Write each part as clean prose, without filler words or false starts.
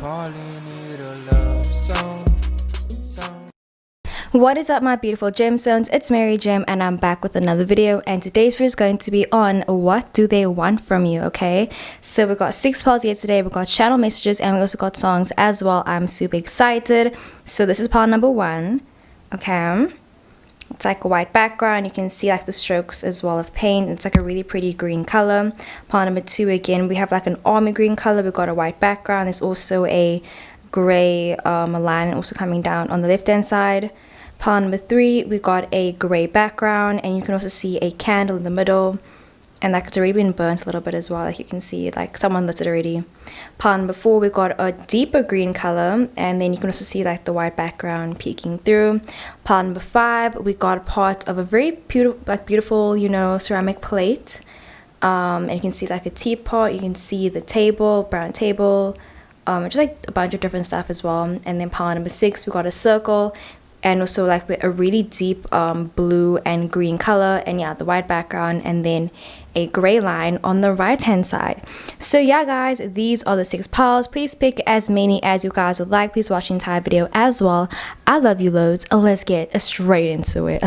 calling it a love song. What is up, my beautiful gemstones? It's Mary Gem and I'm back with another video, and today's video is going to be on what do they want from you. Okay, so we got 6 piles here today. We got channel messages and we also got songs as well. I'm super excited. So this is pile number 1. Okay, it's like a white background. You can see like the strokes as well of paint. It's like a really pretty green color. Pile number 2, again we have like an army green color. We got a white background. There's also a gray line also coming down on the left hand side. Pile number 3, we got a gray background, and you can also see a candle in the middle, and like it's already been burnt a little bit as well. Like you can see like someone lit it already. Pile number 4, we got a deeper green color, and then you can also see like the white background peeking through. Pile number 5, we got part of a very beautiful, you know, ceramic plate, and you can see like a teapot. You can see the table, brown table, just like a bunch of different stuff as well. And then pile number 6, we got a circle, and also like with a really deep blue and green color, and yeah, the white background, and then a gray line on the right hand side. So yeah guys, these are the 6 piles. Please pick as many as you guys would like. Please watch the entire video as well. I love you loads. Let's get straight into it.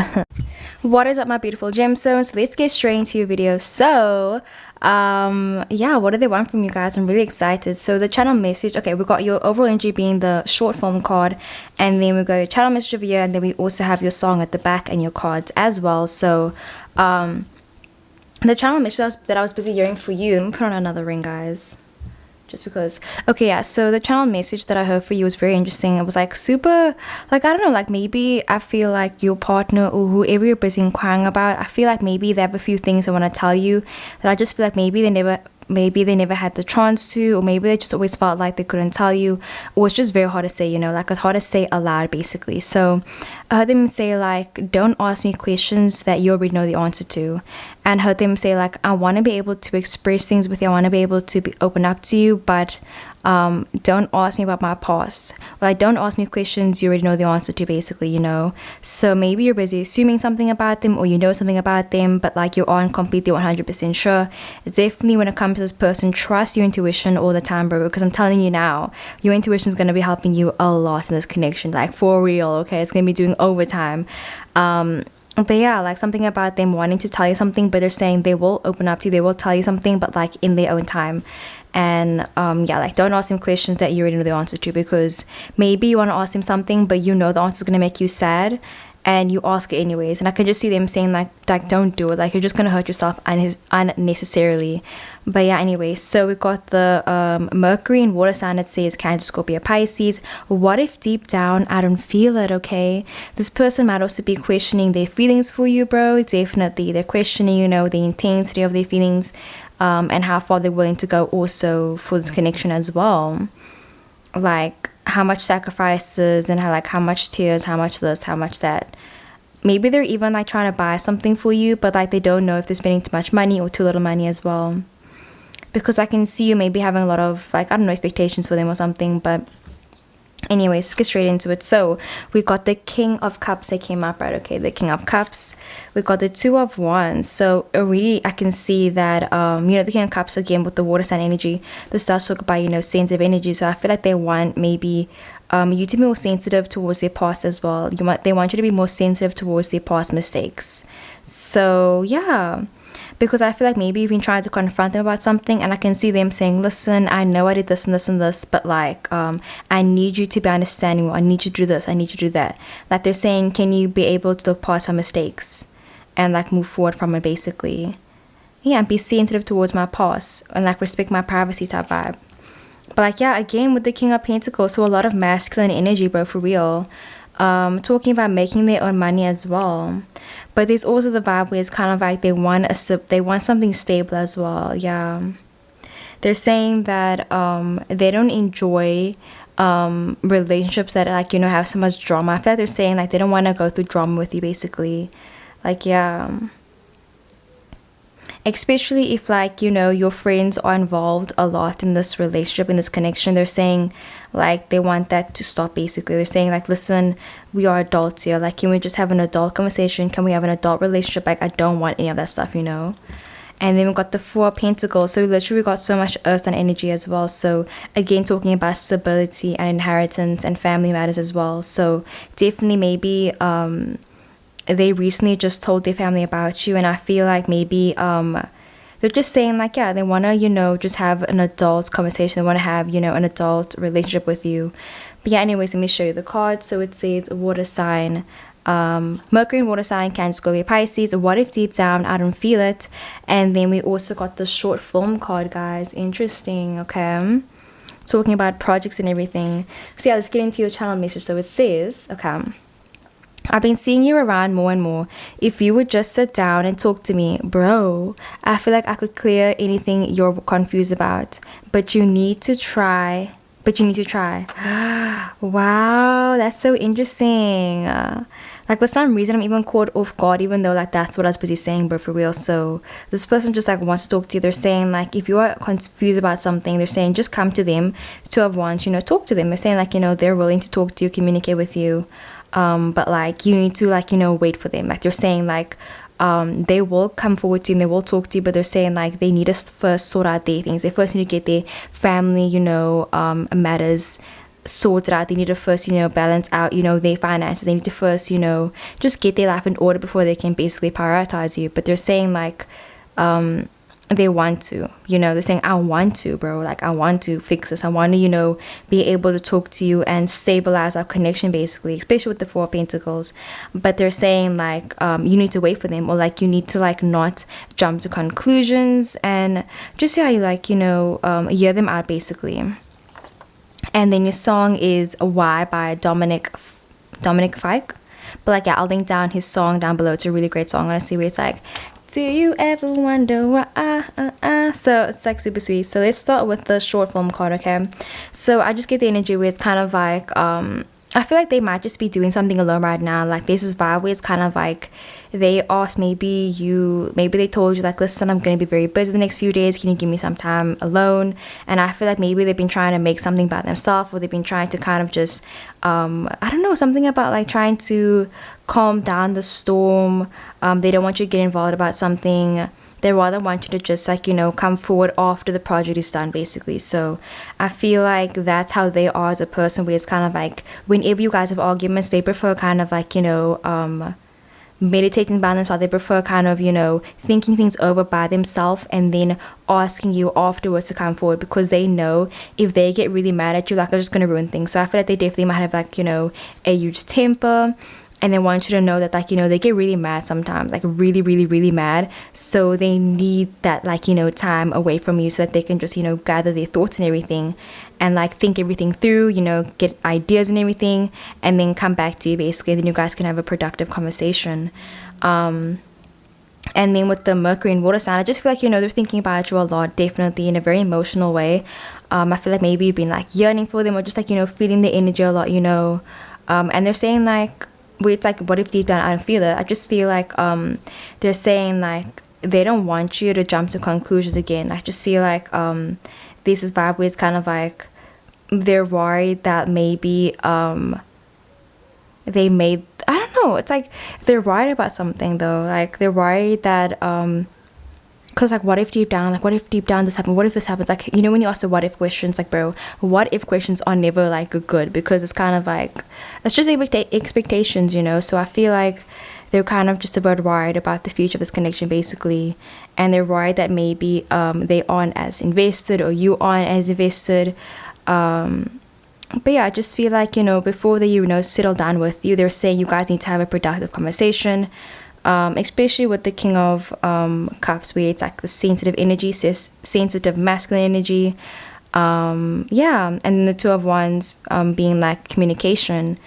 What is up, my beautiful gemstones? Let's get straight into your video. So yeah, what do they want from you guys? I'm really excited. So the channel message, okay, we got your overall energy being the short film card, and then we got your channel message over here, and then we also have your song at the back and your cards as well. So the channel message that I was busy hearing for you, let me put on another ring guys, just because. Okay, yeah, so the channel message that I heard for you was very interesting. It was like super, like, I don't know, like maybe I feel like your partner or whoever you're busy inquiring about, I feel like maybe they have a few things I want to tell you that I just feel like maybe they never had the chance to, or maybe they just always felt like they couldn't tell you, or it's just very hard to say, you know, like it's hard to say aloud basically. So I heard them say like, don't ask me questions that you already know the answer to. And heard them say like, I want to be able to express things with you, I want to be able to open up to you, but don't ask me about my past. Like, don't ask me questions you already know the answer to basically, you know. So maybe you're busy assuming something about them, or you know something about them, but like you aren't completely 100% sure. It's definitely, when it comes to this person, trust your intuition all the time, bro, because I'm telling you now, your intuition is going to be helping you a lot in this connection, like for real. Okay, it's going to be doing overtime. But yeah, like something about them wanting to tell you something, but they're saying they will open up to you, they will tell you something, but like in their own time. And yeah, like don't ask them questions that you already know the answer to, because maybe you want to ask them something but you know the answer is going to make you sad, and you ask it anyways. And I can just see them saying like don't do it, like you're just going to hurt yourself unnecessarily. But yeah, anyway, so we got the Mercury and water sign that says Cancer, Scorpio, Pisces. What if deep down I don't feel it? Okay, this person might also be questioning their feelings for you, bro. Definitely they're questioning, you know, the intensity of their feelings, and how far they're willing to go also for this connection as well. Like how much sacrifices, and how much tears, how much this, how much that. Maybe they're even like trying to buy something for you, but like they don't know if they're spending too much money or too little money as well. Because I can see you maybe having a lot of, like, I don't know, expectations for them or something. But anyways, let's get straight into it. So we got the King of Cups that came up, right? Okay, the King of Cups. We got the 2 of Wands. So really, I can see that you know, the King of Cups, again with the water sign energy, this does talk about, you know, sensitive energy. So I feel like they want maybe you to be more sensitive towards their past as well. They want you to be more sensitive towards their past mistakes. So yeah, because I feel like maybe you've been trying to confront them about something, and I can see them saying, listen, I know I did this and this and this, but like I need you to be understanding, I need you to do this, I need you to do that. Like they're saying, can you be able to look past my mistakes and like move forward from it basically. Yeah, and be sensitive towards my past, and like respect my privacy type vibe. But like, yeah, again with the King of Pentacles, so a lot of masculine energy, bro, for real. Talking about making their own money as well. But there's also the vibe where it's kind of like they want something stable as well. Yeah, they're saying that they don't enjoy relationships that, like, you know, have so much drama. I feel like they're saying like they don't want to go through drama with you basically. Like, yeah, especially if, like, you know, your friends are involved a lot in this relationship, in this connection. They're saying like they want that to stop basically. They're saying like, listen, we are adults here, like, can we just have an adult conversation, can we have an adult relationship? Like, I don't want any of that stuff, you know. And then we got the Four of Pentacles. So we literally got so much earth sign energy as well. So again, talking about stability and inheritance and family matters as well. So definitely maybe they recently just told their family about you, and I feel like maybe they're just saying like, yeah, they want to, you know, just have an adult conversation. They want to have, you know, an adult relationship with you. But yeah, anyways, let me show you the card. So it says water sign, Mercury and water sign, Cancer, Scorpio, Pisces. What if deep down I don't feel it? And then we also got the short film card, guys. Interesting. Okay, talking about projects and everything. So yeah, let's get into your channel message. So it says, okay, I've been seeing you around more and more. If you would just sit down and talk to me, bro, I feel like I could clear anything you're confused about. But you need to try. Wow, that's so interesting. Like for some reason I'm even caught off guard, even though like that's what I was busy saying, but for real. So this person just like wants to talk to you. They're saying like, if you are confused about something, they're saying just come to them. Two of Wands, you know, talk to them. They're saying like, you know, they're willing to talk to you, communicate with you, but like you need to like, you know, wait for them. Like they're saying like they will come forward to you and they will talk to you, but they're saying like they need to first sort out their things. They first need to get their family, you know, matters sorted out. They need to first, you know, balance out, you know, their finances. They need to first, you know, just get their life in order before they can basically prioritize you. But they're saying like they want to, you know, they're saying I want to, bro, like I want to fix this. I want to, you know, be able to talk to you and stabilize our connection, basically, especially with the Four of Pentacles. But they're saying like you need to wait for them, or like you need to like not jump to conclusions and just see how you like, you know, hear them out, basically. And then your song is Why by Dominic Fike. But like, yeah, I'll link down his song down below. It's a really great song, honestly, where it's like, do you ever wonder why? So it's like super sweet. So let's start with the short film card, okay? So I just get the energy where it's kind of like I feel like they might just be doing something alone right now. Like this is vibe where it's kind of like they asked, maybe they told you like, listen, I'm going to be very busy the next few days, can you give me some time alone? And I feel like maybe they've been trying to make something about themselves, or they've been trying to kind of just I don't know, something about like trying to calm down the storm. They don't want you to get involved about something. They rather want you to just like, you know, come forward after the project is done, basically. So I feel like that's how they are as a person, where it's kind of like whenever you guys have arguments, they prefer kind of like, you know, meditating by themselves. They prefer kind of, you know, thinking things over by themselves and then asking you afterwards to come forward, because they know if they get really mad at you, like, it's just going to ruin things. So I feel like they definitely might have like, you know, a huge temper. And they want you to know that, like, you know, they get really mad sometimes, like really, really, really mad. So they need that, like, you know, time away from you so that they can just, you know, gather their thoughts and everything and, like, think everything through, you know, get ideas and everything, and then come back to you, basically. Then you guys can have a productive conversation. And then with the Mercury and water sign, I just feel like, you know, they're thinking about you a lot, definitely in a very emotional way. I feel like maybe you've been, like, yearning for them, or just, like, you know, feeling the energy a lot, you know. And they're saying, like, where it's like, what if deep down I don't feel it? I just feel like they're saying like they don't want you to jump to conclusions again. I just feel like this is vibe where it's kind of like they're worried that maybe they made, I don't know, it's like they're worried about something though. Like they're worried that because like what if deep down this happened, what if this happens? Like, you know, when you ask the what if questions, like, bro, what if questions are never like good, because it's kind of like, it's just expectations, you know. So I feel like they're kind of just about worried about the future of this connection, basically. And they're worried that maybe they aren't as invested, or you aren't as invested. But yeah, I just feel like, you know, before they, you know, settle down with you, they're saying you guys need to have a productive conversation. Especially with the King of Cups, where it's like the sensitive energy, sensitive masculine energy. Yeah, and then the Two of Wands being like communication,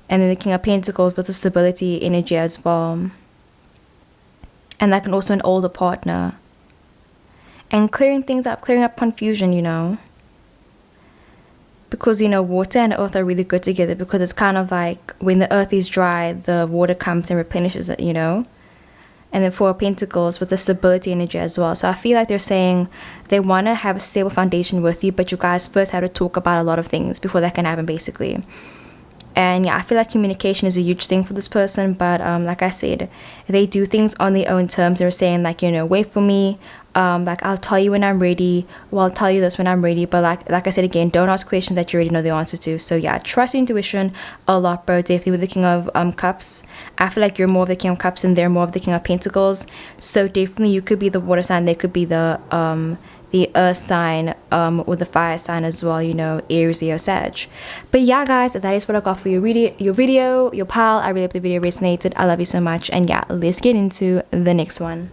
and then the King of Pentacles with the stability energy as well, and like also an older partner, and clearing things up, clearing up confusion, you know. Because, you know, water and earth are really good together, because it's kind of like when the earth is dry, the water comes and replenishes it, you know. And then Four of Pentacles with the stability energy as well. So I feel like they're saying they want to have a stable foundation with you, but you guys first have to talk about a lot of things before that can happen, basically. And yeah, I feel like communication is a huge thing for this person. But like I said, they do things on their own terms. They're saying like, you know, wait for me. like I'll tell you when I'm ready, well, I'll tell you this when I'm ready, but like I said again, don't ask questions that you already know the answer to. So yeah, trust your intuition a lot, bro. Definitely with the King of Cups. I feel like you're more of the King of Cups and they're more of the King of Pentacles. So definitely you could be the water sign, they could be the earth sign, or the fire sign as well, you know, Aries, Leo, Sag. But yeah, guys, that is what I got for your video, your pile. I really hope the video resonated. I love you so much. And yeah, let's get into the next one.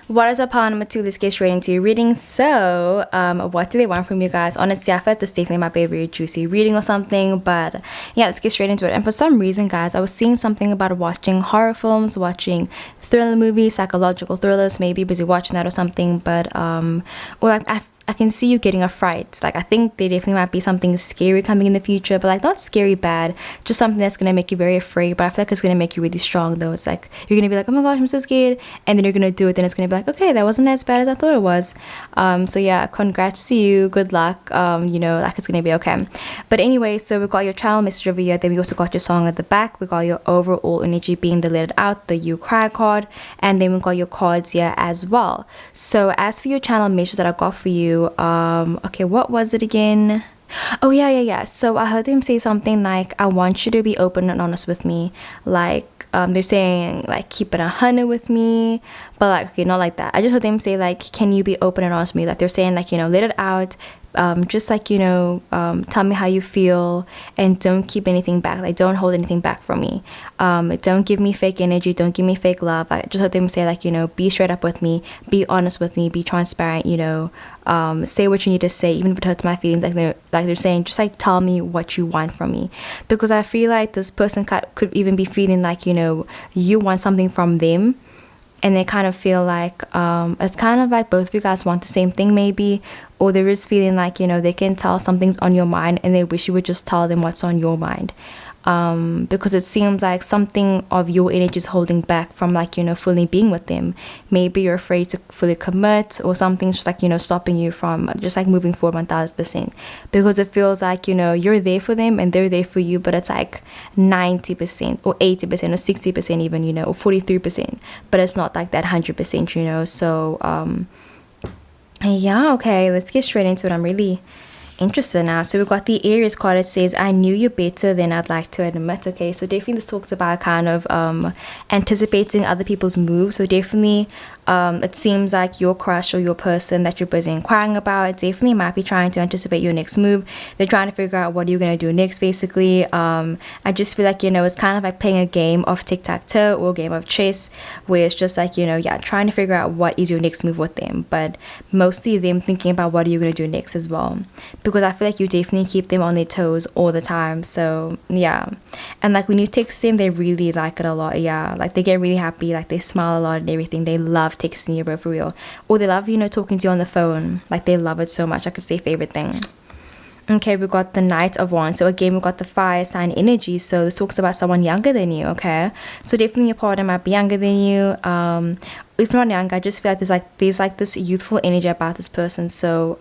What is up, pile number 2? Let's get straight into your reading. So what do they want from you guys? Honestly, I feel like this definitely might be a very juicy reading or something, but yeah, let's get straight into it. And for some reason, guys, I was seeing something about watching horror films, watching thriller movies, psychological thrillers, maybe busy watching that or something. But or like I can see you getting a fright. Like I think there definitely might be something scary coming in the future, but like not scary bad, just something that's gonna make you very afraid. But I feel like it's gonna make you really strong though. It's like you're gonna be like, oh my gosh, I'm so scared, and then you're gonna do it, then it's gonna be like, okay, that wasn't as bad as I thought it was. So yeah, congrats to you, good luck. You know, like it's gonna be okay. But anyway, so we got your channel message over here, then we also got your song at the back. We got your overall energy being the let it out, the you cry card, and then we got your cards here as well. So as for your channel message that I got for you, okay, what was it again? Oh yeah, so I heard them say something like, I want you to be open and honest with me. Like they're saying like keep it 100 with me, but like, okay, not like that. I just heard them say like, can you be open and honest with me? Like they're saying like, you know, let it out, just like, you know, tell me how you feel and don't keep anything back. Like don't hold anything back from me. Don't give me fake energy, don't give me fake love. I just heard them say like, you know, be straight up with me, be honest with me, be transparent, you know, say what you need to say, even if it hurts my feelings. Like they're saying, just like tell me what you want from me, because I feel like this person could even be feeling like, you know, you want something from them, and they kind of feel like it's kind of like both of you guys want the same thing maybe, or there is feeling like, you know, they can tell something's on your mind and they wish you would just tell them what's on your mind. Because it seems like something of your energy is holding back from like, you know, fully being with them. Maybe you're afraid to fully commit, or something's just like, you know, stopping you from just like moving forward 1000%, because it feels like, you know, you're there for them and they're there for you, but it's like 90% or 80% or 60% even, you know, or 43%, but it's not like that 100%, you know. So yeah, okay, let's get straight into it. I'm really interested now. So we got the Aries card. It says, I knew you better than I'd like to admit. Okay, so definitely this talks about kind of anticipating other people's moves. So definitely it seems like your crush or your person that you're busy inquiring about definitely might be trying to anticipate your next move. They're trying to figure out what you're going to do next, basically. I just feel like, you know, it's kind of like playing a game of tic-tac-toe or a game of chess, where it's just like, you know, yeah, trying to figure out what is your next move with them, but mostly them thinking about what are you going to do next as well, because I feel like you definitely keep them on their toes all the time. So yeah, and like when you text them, they really like it a lot. Yeah, like they get really happy, like they smile a lot and everything. They love texting you, bro, for real. Or they love, you know, talking to you on the phone. Like they love it so much. Like it's their favorite thing. Okay, we got the Knight of Wands. So again, we got the fire sign energy. So this talks about someone younger than you. Okay, so definitely your partner might be younger than you. If not younger, I just feel like there's like this youthful energy about this person. So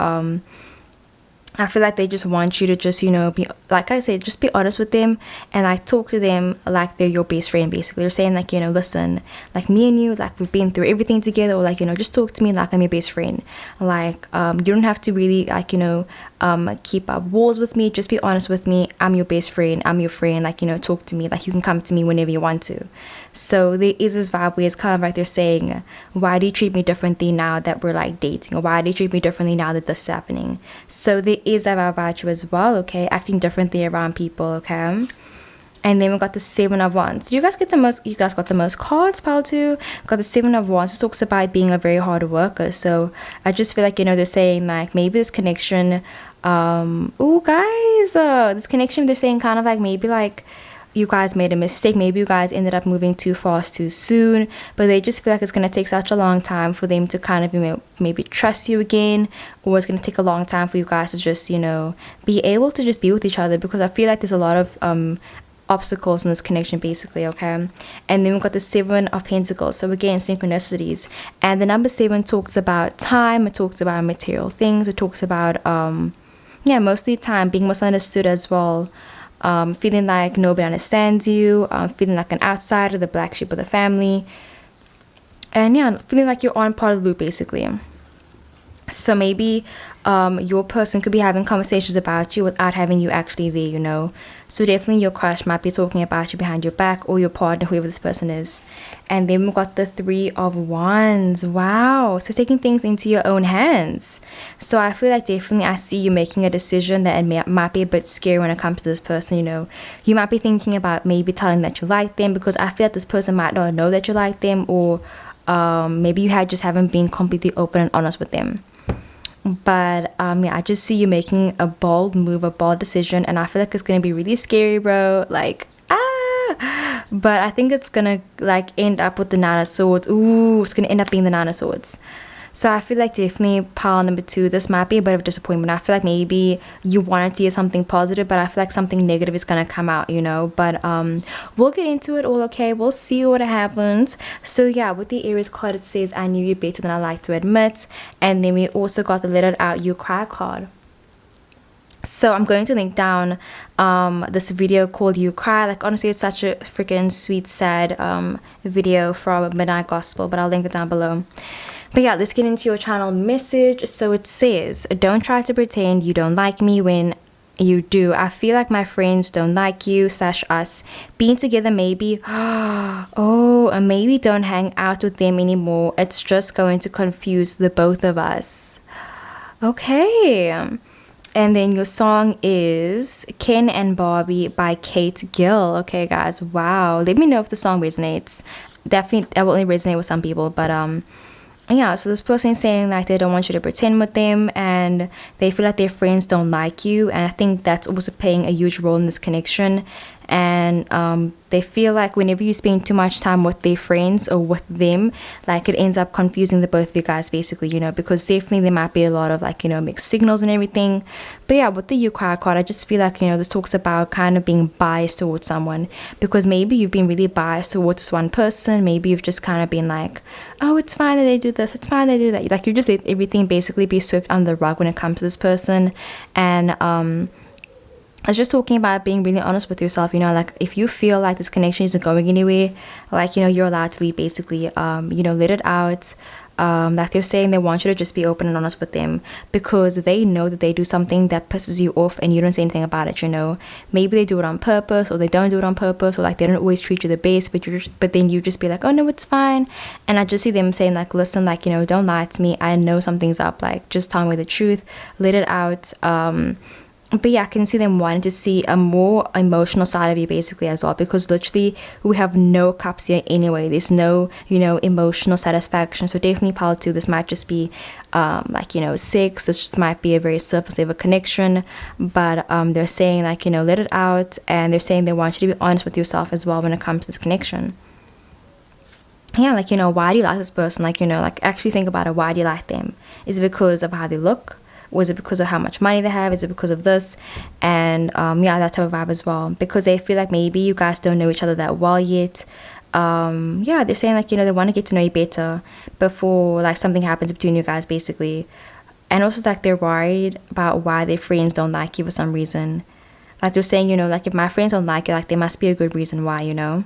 I feel like they just want you to just, you know, be, like I said, just be honest with them and like talk to them like they're your best friend, basically. They're saying like, you know, listen, like me and you, like we've been through everything together, or like, you know, just talk to me like I'm your best friend. Like you don't have to really like, you know, keep up walls with me. Just be honest with me. I'm your best friend. I'm your friend. Like, you know, talk to me. Like you can come to me whenever you want to. So there is this vibe where it's kind of like they're saying, why do you treat me differently now that we're like dating, or why do you treat me differently now that this is happening? So there is that vibe about you as well. Okay, acting differently around people. Okay, and then we got the Seven of Wands. Did you guys get the most? You guys got the most cards, pile 2. Got the Seven of Wands. It talks about being a very hard worker. So I just feel like, you know, they're saying like maybe this connection, oh guys, this connection, they're saying kind of like maybe like you guys made a mistake. Maybe you guys ended up moving too fast too soon, but they just feel like it's going to take such a long time for them to kind of maybe trust you again, or it's going to take a long time for you guys to just, you know, be able to just be with each other, because I feel like there's a lot of obstacles in this connection, basically. Okay, and then we've got the Seven of Pentacles. So again, synchronicities, and the number 7 talks about time. It talks about material things. It talks about yeah, mostly time, being misunderstood as well. Feeling like nobody understands you, feeling like an outsider, the black sheep of the family. And yeah, feeling like you're on part of the loop basically. So maybe your person could be having conversations about you without having you actually there, you know. So definitely your crush might be talking about you behind your back, or your partner, whoever this person is. And then we've got the 3 of Wands. Wow. So taking things into your own hands. So I feel like definitely I see you making a decision that might be a bit scary when it comes to this person, you know. You might be thinking about maybe telling that you like them, because I feel like this person might not know that you like them, or maybe you just haven't been completely open and honest with them. But yeah, I just see you making a bold move, a bold decision, and I feel like it's gonna be really scary, bro. Like, but I think it's gonna like end up with the 9 of Swords. Ooh, it's gonna end up being the 9 of Swords. So I feel like definitely pile number 2, this might be a bit of a disappointment. I feel like maybe you wanted to hear something positive, but I feel like something negative is gonna come out, you know. But we'll get into it all, okay? We'll see what happens. So yeah, with the Aries card, it says, I knew you better than I like to admit. And then we also got the Let It Out You Cry card. So I'm going to link down this video called You Cry. Like, honestly, it's such a freaking sweet, sad video from Midnight Gospel, but I'll link it down below. But yeah, let's get into your channel message. So it says, don't try to pretend you don't like me when you do. I feel like my friends don't like you / us. Being together maybe. Oh, and maybe don't hang out with them anymore. It's just going to confuse the both of us. Okay. And then your song is Ken and Barbie by Kate Gill. Okay, guys. Wow. Let me know if the song resonates. Definitely, that will only resonate with some people. But yeah, so this person is saying like they don't want you to pretend with them, and they feel like their friends don't like you, and I think that's also playing a huge role in this connection. And they feel like whenever you spend too much time with their friends or with them, like it ends up confusing the both of you guys basically, you know, because definitely there might be a lot of like, you know, mixed signals and everything. But yeah, with the You Cry card, I just feel like, you know, this talks about kind of being biased towards someone, because maybe you've been really biased towards one person. Maybe you've just kind of been like, oh, it's fine that they do this, it's fine they do that. Like, you just let everything basically be swept under the rug when it comes to this person. And I was just talking about being really honest with yourself, you know, like if you feel like this connection isn't going anywhere, like, you know, you're allowed to leave basically, you know, let it out. Like they're saying they want you to just be open and honest with them, because they know that they do something that pisses you off and you don't say anything about it, you know. Maybe they do it on purpose, or they don't do it on purpose, or like they don't always treat you the best, but then you just be like, oh no, it's fine. And I just see them saying like, listen, like, you know, don't lie to me, I know something's up, like just tell me the truth, let it out. But yeah, I can see them wanting to see a more emotional side of you basically as well, because literally we have no cups here anyway. There's no, you know, emotional satisfaction. So definitely pile 2, this might just be like, you know, 6. This just might be a very surface level connection. But they're saying like, you know, let it out, and they're saying they want you to be honest with yourself as well when it comes to this connection. Yeah, like, you know, why do you like this person? Like, you know, like actually think about it. Why do you like them? Is it because of how they look? Was it because of how much money they have? Is it because of this? And yeah, that type of vibe as well, because they feel like maybe you guys don't know each other that well yet. Yeah, they're saying like, you know, they want to get to know you better before like something happens between you guys basically. And also like they're worried about why their friends don't like you for some reason. Like they're saying, you know, like if my friends don't like you, like there must be a good reason why, you know,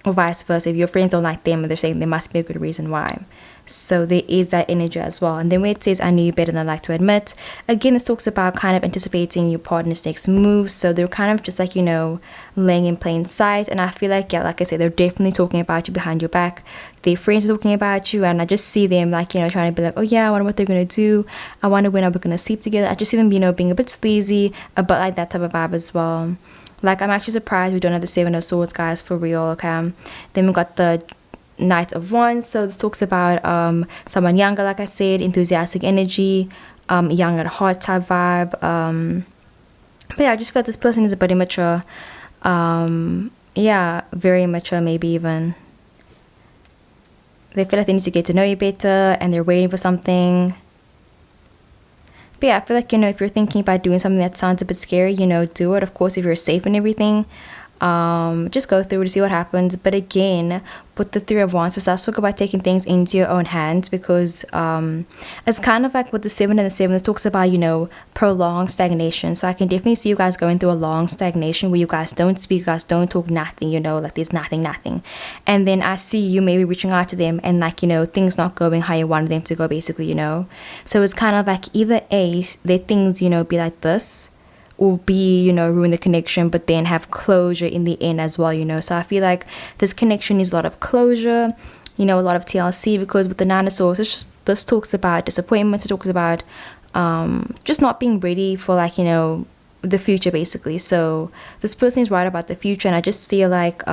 or vice versa. If your friends don't like them, they're saying there must be a good reason why. So there is that energy as well. And then where it says I knew you better than I like to admit, again, this talks about kind of anticipating your partner's next moves. So they're kind of just like, you know, laying in plain sight. And I feel like, yeah, like I said, they're definitely talking about you behind your back. Their friends are talking about you, and I just see them like, you know, trying to be like, oh yeah, I wonder what they're gonna do, I wonder when are we gonna sleep together. I just see them, you know, being a bit sleazy, but like that type of vibe as well. Like, I'm actually surprised we don't have the 7 of Swords, guys, for real. Okay, then we got the Knight of Wands. So this talks about someone younger, like I said, enthusiastic energy, young at heart type vibe. But yeah, I just feel like this person is a bit immature. Yeah, very immature, maybe even. They feel like they need to get to know you better, and they're waiting for something. But yeah, I feel like, you know, if you're thinking about doing something that sounds a bit scary, you know, do it. Of course, if you're safe and everything. just go through to see what happens. But again, with the Three of Wands, so let's talk about taking things into your own hands, because it's kind of like with the Seven and the Seven, it talks about, you know, prolonged stagnation. So I can definitely see you guys going through a long stagnation where you guys don't speak, you guys don't talk, nothing, you know, like there's nothing. And then I see you maybe reaching out to them and, like, you know, things not going how you wanted them to go, basically, you know. So it's kind of like either A, let things, you know, be like this, or B, you know, ruin the connection, but then have closure in the end as well, you know. So I feel like this connection needs a lot of closure, you know, a lot of TLC, because with the Nine of Swords, it's just, this talks about disappointment, it talks about just not being ready for, like, you know, the future, basically. So this person is right about the future, and I just feel like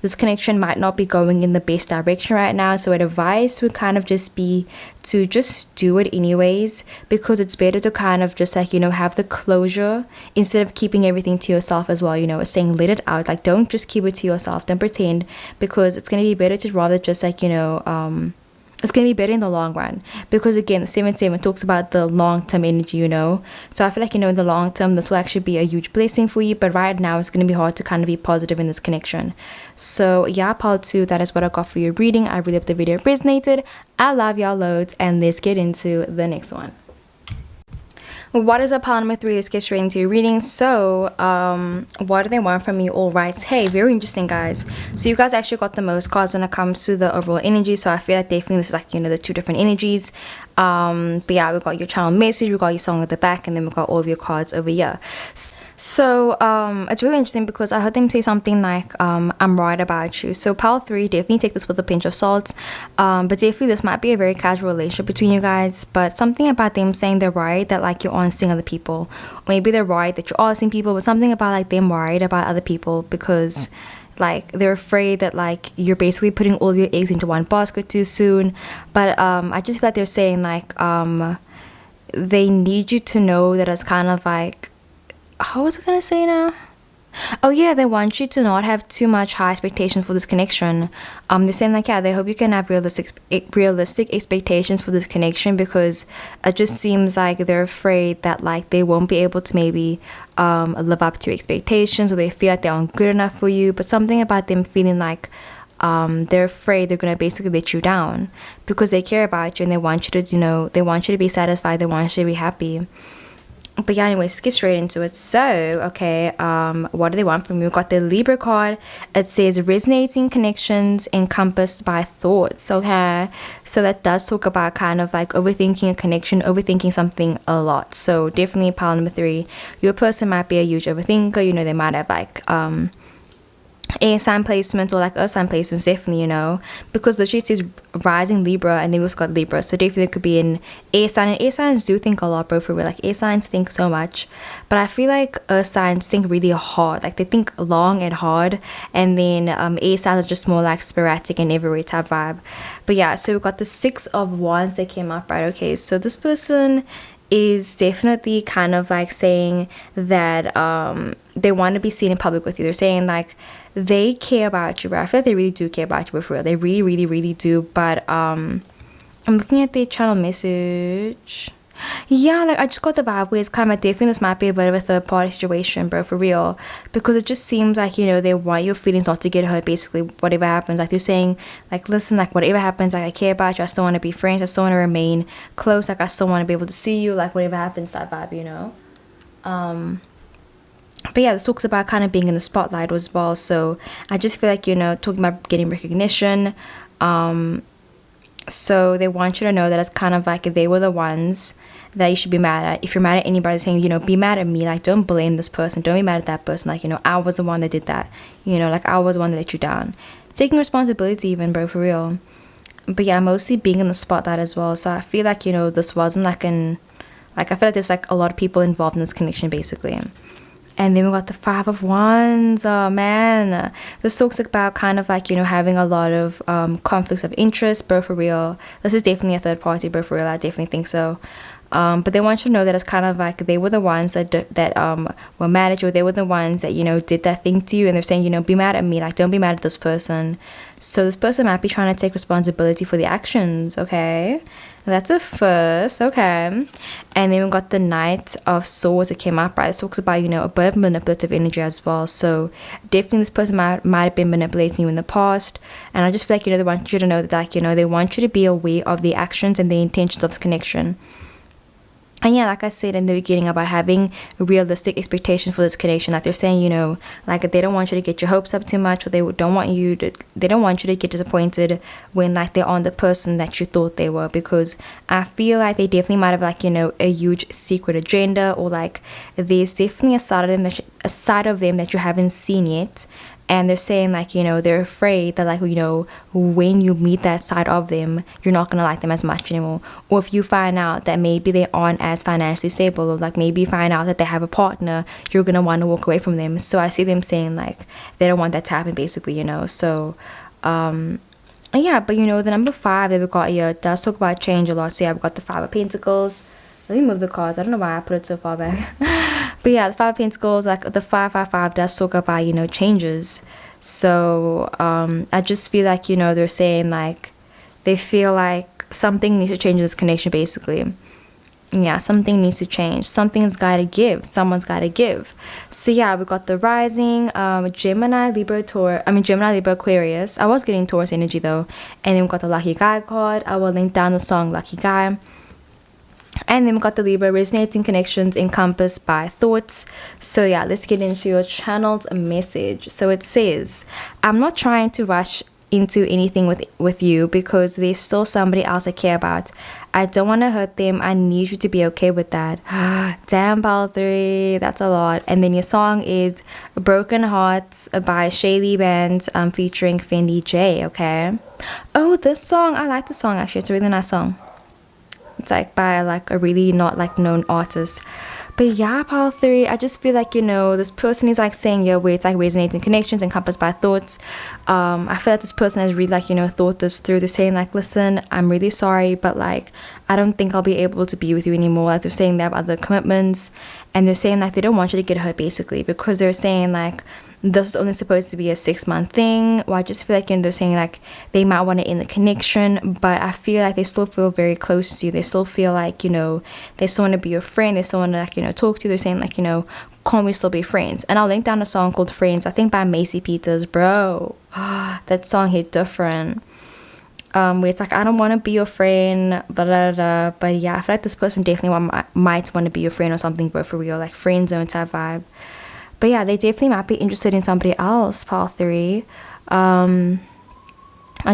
this connection might not be going in the best direction right now. So advice would kind of just be to just do it anyways, because it's better to kind of just, like, you know, have the closure instead of keeping everything to yourself as well, you know. It's saying let it out, like, don't just keep it to yourself, don't pretend, because it's going to be better to rather just, like, you know, it's going to be better in the long run, because again, the 7-7 talks about the long-term energy, you know. So I feel like, you know, in the long term, this will actually be a huge blessing for you, but right now it's going to be hard to kind of be positive in this connection. So yeah, part 2, that is what I got for your reading. I really hope the video resonated. I love y'all loads, and let's get into the next one. What is a pile number 3? Let's get straight into your reading. So what do they want from you? All right, hey, very interesting, guys. So you guys actually got the most cards when it comes to the overall energy, so I feel like definitely this is, like, you know, the 2 different energies. But yeah, we got your channel message, we got your song at the back, and then we got all of your cards over here. So it's really interesting because I heard them say something like I'm right about you. So pile 3, definitely take this with a pinch of salt, but definitely this might be a very casual relationship between you guys, but something about them saying they're worried that, like, you're on seeing other people, or maybe they're worried that you're all seeing people, but something about, like, them worried about other people, because like they're afraid that, like, you're basically putting all your eggs into one basket too soon. But I just feel like they're saying, like, they need you to know that it's kind of like, how was I gonna say now? Oh yeah, they want you to not have too much high expectations for this connection. They're saying, like, yeah, they hope you can have realistic expectations for this connection, because it just seems like they're afraid that, like, they won't be able to maybe live up to your expectations, or they feel like they aren't good enough for you. But something about them feeling like they're afraid they're gonna basically let you down, because they care about you and they want you to, you know, they want you to be satisfied, they want you to be happy. But yeah, anyways, let's get straight into it. So okay, what do they want from you? We got the Libra card. It says resonating connections encompassed by thoughts. Okay, so that does talk about kind of like overthinking a connection, overthinking something a lot. So definitely pile number 3, your person might be a huge overthinker. You know, they might have like air sign placements or like earth sign placements, definitely, you know, because the sheet says rising Libra, and then we also got Libra, so definitely it could be an air sign. And air signs do think a lot, bro, for real. Like, air signs think so much, but I feel like earth signs think really hard, like they think long and hard, and then air signs are just more like sporadic and everywhere type vibe. But yeah, so we got the 6 of Wands that came up, right? Okay, so this person is definitely kind of like saying that they want to be seen in public with you. They're saying, like, they care about you, but I feel like they really do care about you, but for real, they really do. But I'm looking at their channel message. Yeah, like, I just got the vibe where it's kind of like they think this might be a bit of a third party situation, bro, for real, because it just seems like, you know, they want your feelings not to get hurt, basically, whatever happens. Like, they're saying, like, listen, like, whatever happens, like, I care about you, I still want to be friends, I still want to remain close, like, I still want to be able to see you, like, whatever happens, that vibe, you know. But yeah, this talks about kind of being in the spotlight as well. So I just feel like, you know, talking about getting recognition, so they want you to know that it's kind of like they were the ones that you should be mad at. If you're mad at anybody, saying, you know, be mad at me, like, don't blame this person, don't be mad at that person, like, you know, I was the one that did that, you know, like, I was the one that let you down. Taking responsibility even, bro, for real. But yeah, mostly being in the spotlight as well. So I feel like, you know, this wasn't like I feel like there's like a lot of people involved in this connection, basically. And then we got the 5 of Wands. Oh man, this talks about kind of like, you know, having a lot of conflicts of interest, bro, for real. This is definitely a third party, bro, for real. I definitely think so. But they want you to know that it's kind of like they were the ones that were mad at you. They were the ones that, you know, did that thing to you, and they're saying, you know, be mad at me, like don't be mad at this person. So this person might be trying to take responsibility for the actions. Okay, that's a first. Okay, and then we got the Knight of Swords that came up, right? It talks about, you know, a bit of manipulative energy as well. So definitely this person might have been manipulating you in the past, and I just feel like, you know, they want you to know that, like, you know, they want you to be aware of the actions and the intentions of this connection. And yeah, like I said in the beginning about having realistic expectations for this connection, like they're saying, you know, like they don't want you to get your hopes up too much, or they don't want you to get disappointed when like they aren't the person that you thought they were, because I feel like they definitely might have, like, you know, a huge secret agenda, or like there's definitely a side of them that you haven't seen yet. And they're saying, like, you know, they're afraid that, like, you know, when you meet that side of them, you're not gonna like them as much anymore. Or if you find out that maybe they aren't as financially stable, or like maybe you find out that they have a partner, you're gonna want to walk away from them. So I see them saying like they don't want that to happen, basically, you know. So yeah, but you know, the number 5 that we got here does talk about change a lot. So yeah, we've got the 5 of Pentacles. Let me move the cards. I don't know why I put it so far back. But yeah, the 5 of Pentacles, like the 555 does talk about, you know, changes. So I just feel like, you know, they're saying like they feel like something needs to change in this connection, basically. Yeah, something needs to change. Something's got to give. Someone's got to give. So yeah, we got the Rising, Gemini, Libra, Aquarius. I was getting Taurus energy though. And then we got the Lucky Guy card. I will link down the song Lucky Guy. And then we got the Libra, resonating connections encompassed by thoughts. So yeah, let's get into your channeled message. So it says, I'm not trying to rush into anything with you because there's still somebody else I care about. I don't want to hurt them. I need you to be okay with that. Damn, Pile 3, that's a lot. And then your song is Broken Hearts by Shaylee Band, featuring Fendi J. Okay. Oh, this song, I like the song actually. It's a really nice song. It's like by like a really not like known artist. But yeah, Pile 3, I just feel like, you know, this person is like saying, yeah, where it's like resonating connections encompassed by thoughts. I feel like this person has really, like, you know, thought this through. They're saying like, listen, I'm really sorry, but like I don't think I'll be able to be with you anymore. Like they're saying they have other commitments, and they're saying like they don't want you to get hurt, basically, because they're saying like this is only supposed to be a 6-month thing. Well, I just feel like, you know, they're saying like they might want to end the connection, but I feel like they still feel very close to you. They still feel like, you know, they still want to be your friend. They still want to, like, you know, talk to you. They're saying like, you know, can't we still be friends? And I'll link down a song called Friends, I think by Macy Peters. Bro, that song hit different. Where it's like, I don't want to be your friend, blah, blah, blah. But yeah, I feel like this person definitely might want to be your friend or something, but for real, like friend zone type vibe. But yeah, they definitely might be interested in somebody else, Pile 3. I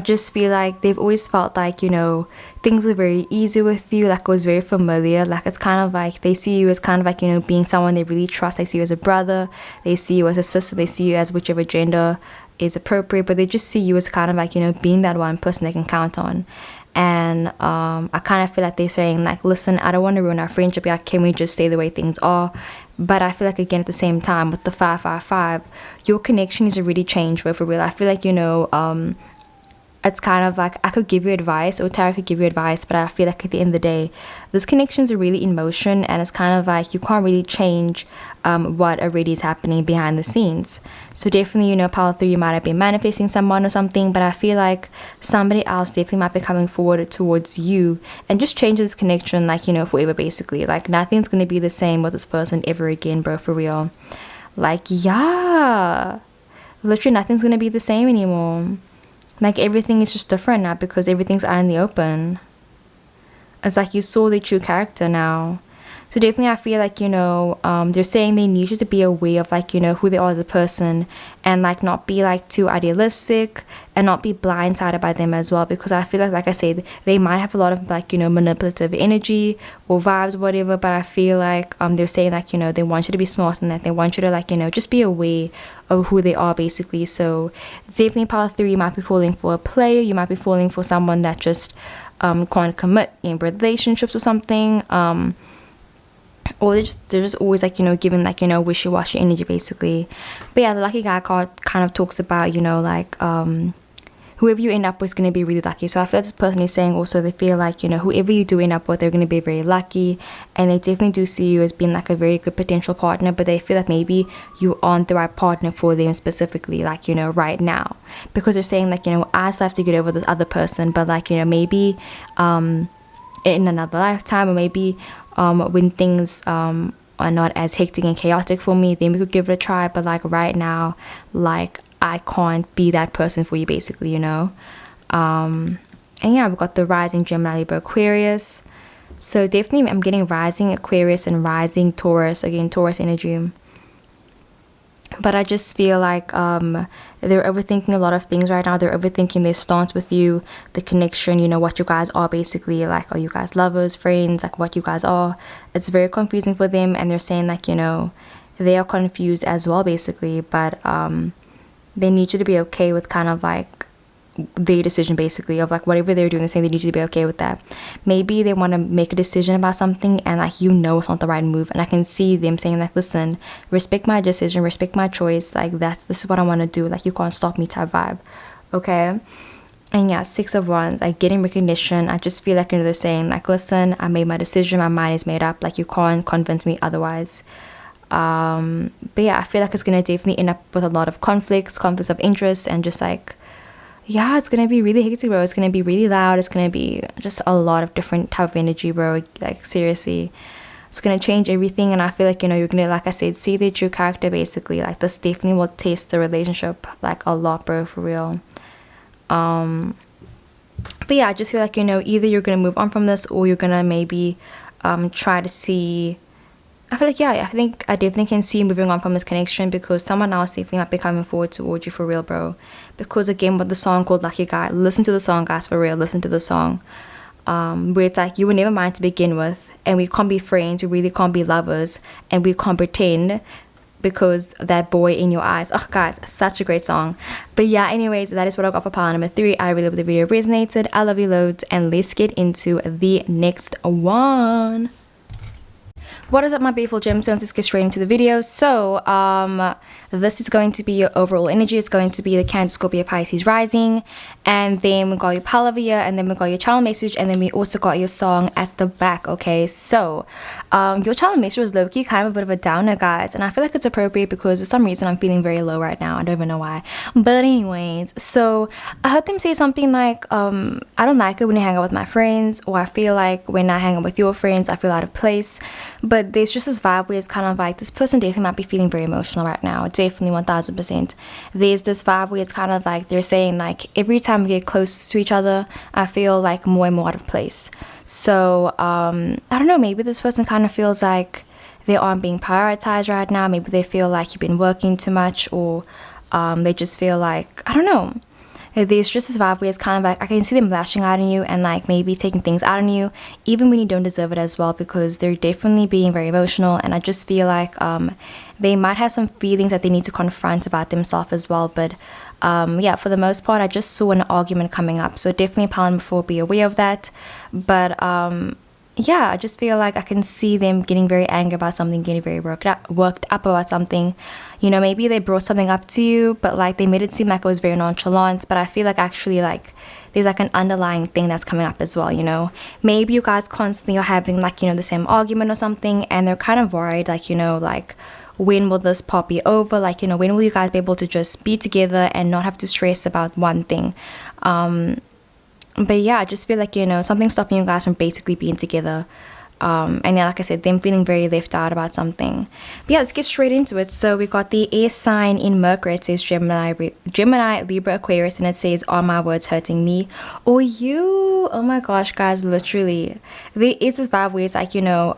just feel like they've always felt like, you know, things were very easy with you, like it was very familiar. Like it's kind of like they see you as kind of like, you know, being someone they really trust. They see you as a brother, they see you as a sister, they see you as whichever gender is appropriate, but they just see you as kind of like, you know, being that one person they can count on. And I kind of feel like they're saying like, listen, I don't want to ruin our friendship. Like, can we just stay the way things are? But I feel like, again, at the same time, with the 555, your connection is already changed, but for real, I feel like, you know, it's kind of like I could give you advice, or Tarot could give you advice, but I feel like at the end of the day, this connections are really in motion, and it's kind of like you can't really change what already is happening behind the scenes. So definitely, you know, Pile 3, you might have been manifesting someone or something, but I feel like somebody else definitely might be coming forward towards you and just change this connection, like, you know, forever, basically. Like nothing's gonna be the same with this person ever again, bro, for real. Like, yeah, literally nothing's gonna be the same anymore. Like everything is just different now because everything's out in the open. It's like you saw the true character now. So definitely I feel like, you know, they're saying they need you to be aware of, like, you know, who they are as a person, and like not be like too idealistic and not be blindsided by them as well, because I feel like I said, they might have a lot of like, you know, manipulative energy or vibes or whatever, but I feel like they're saying like, you know, they want you to be smart in that. They want you to, like, you know, just be aware of who they are, basically. So definitely Pile 3, you might be falling for a player, you might be falling for someone that just can't commit in relationships or something, or they're just always like, you know, giving like, you know, wishy-washy energy, basically. But yeah, the Lucky Guy card kind of talks about, you know, like whoever you end up with is going to be really lucky. So I feel like this person is saying also they feel like, you know, whoever you do end up with, they're going to be very lucky, and they definitely do see you as being like a very good potential partner, but they feel like maybe you aren't the right partner for them specifically, like, you know, right now, because they're saying like, you know, I still have to get over this other person, but like, you know, maybe in another lifetime, or maybe when things are not as hectic and chaotic for me, then we could give it a try. But like right now, like I can't be that person for you, basically, you know. And yeah, we've got the rising Gemini, Libra, Aquarius. So definitely I'm getting rising Aquarius and rising Taurus, again Taurus energy. But I just feel like they're overthinking a lot of things right now. They're overthinking their stance with you, the connection, you know, what you guys are basically. Like, are you guys lovers, friends, like what you guys are? It's very confusing for them, and they're saying like, you know, they are confused as well basically, but they need you to be okay with kind of like their decision basically, of like whatever they're doing. They're saying they need you to be okay with that. Maybe they want to make a decision about something and like, you know, it's not the right move, and I can see them saying like, listen, respect my decision, respect my choice, like this is what I want to do, like you can't stop me type vibe. Okay. And yeah, 6 of Wands, like getting recognition. I just feel like, you know, they're saying like, listen, I made my decision, my mind is made up, like you can't convince me otherwise. But yeah, I feel like it's gonna definitely end up with a lot of conflicts of interest, and just like, yeah, it's gonna be really hectic, bro. It's gonna be really loud. It's gonna be just a lot of different type of energy, bro. Like seriously, it's gonna change everything. And I feel like, you know, you're gonna, like I said, see their true character basically. Like this definitely will test the relationship like a lot, bro, for real. But yeah, I just feel like, you know, either you're gonna move on from this, or you're gonna maybe try to see. I feel like, yeah, I definitely can see you moving on from this connection, because someone else definitely might be coming forward towards you for real, bro. Because again, with the song called Lucky Guy, listen to the song, guys, for real. Listen to the song. Where it's like, you were never mine to begin with, and we can't be friends, we really can't be lovers, and we can't pretend because that boy in your eyes. Oh guys, such a great song. But yeah, anyways, that is what I got for pile number 3. I really hope the video resonated. I love you loads, and let's get into the next one. What is up, my beautiful gemstones? Let's get straight into the video. So this is going to be your overall energy. It's going to be the Cancer, Scorpio, Pisces rising, and then we got your pile over here, and then we got your channel message, and then we also got your song at the back. Okay, so your channel message was low-key kind of a bit of a downer, guys, and I feel like it's appropriate because for some reason I'm feeling very low right now. I don't even know why, but anyways, so I heard them say something like I don't like it when I hang out with my friends, or I feel like when I hang out with your friends I feel out of place. But there's just this vibe where it's kind of like, this person definitely might be feeling very emotional right now. Definitely 1000%. There's this vibe where it's kind of like they're saying like, every time we get close to each other, I feel like more and more out of place. So I don't know, maybe this person kind of feels like they aren't being prioritized right now. Maybe they feel like you've been working too much, or they just feel like, I don't know. There's just this vibe where it's kind of like, I can see them lashing out on you and like maybe taking things out on you, even when you don't deserve it as well, because they're definitely being very emotional. And I just feel like they might have some feelings that they need to confront about themselves as well. But yeah, for the most part, I just saw an argument coming up. So definitely pile number 4, be aware of that. But yeah, I just feel like I can see them getting very angry about something, getting very worked up about something. You know, maybe they brought something up to you, but like they made it seem like it was very nonchalant. But I feel like actually like there's like an underlying thing that's coming up as well, you know. Maybe you guys constantly are having like, you know, the same argument or something, and they're kind of worried, like, you know, like, when will this part be over? Like, you know, when will you guys be able to just be together and not have to stress about one thing? But yeah, I just feel like, you know, something's stopping you guys from basically being together. And yeah, like I said, them feeling very left out about something. But yeah, let's get straight into it. So we got the air sign in Mercury. It says Gemini, Libra, Aquarius, and it says, are my words hurting me or you? Oh my gosh, guys, literally there is this vibe where it's like, you know,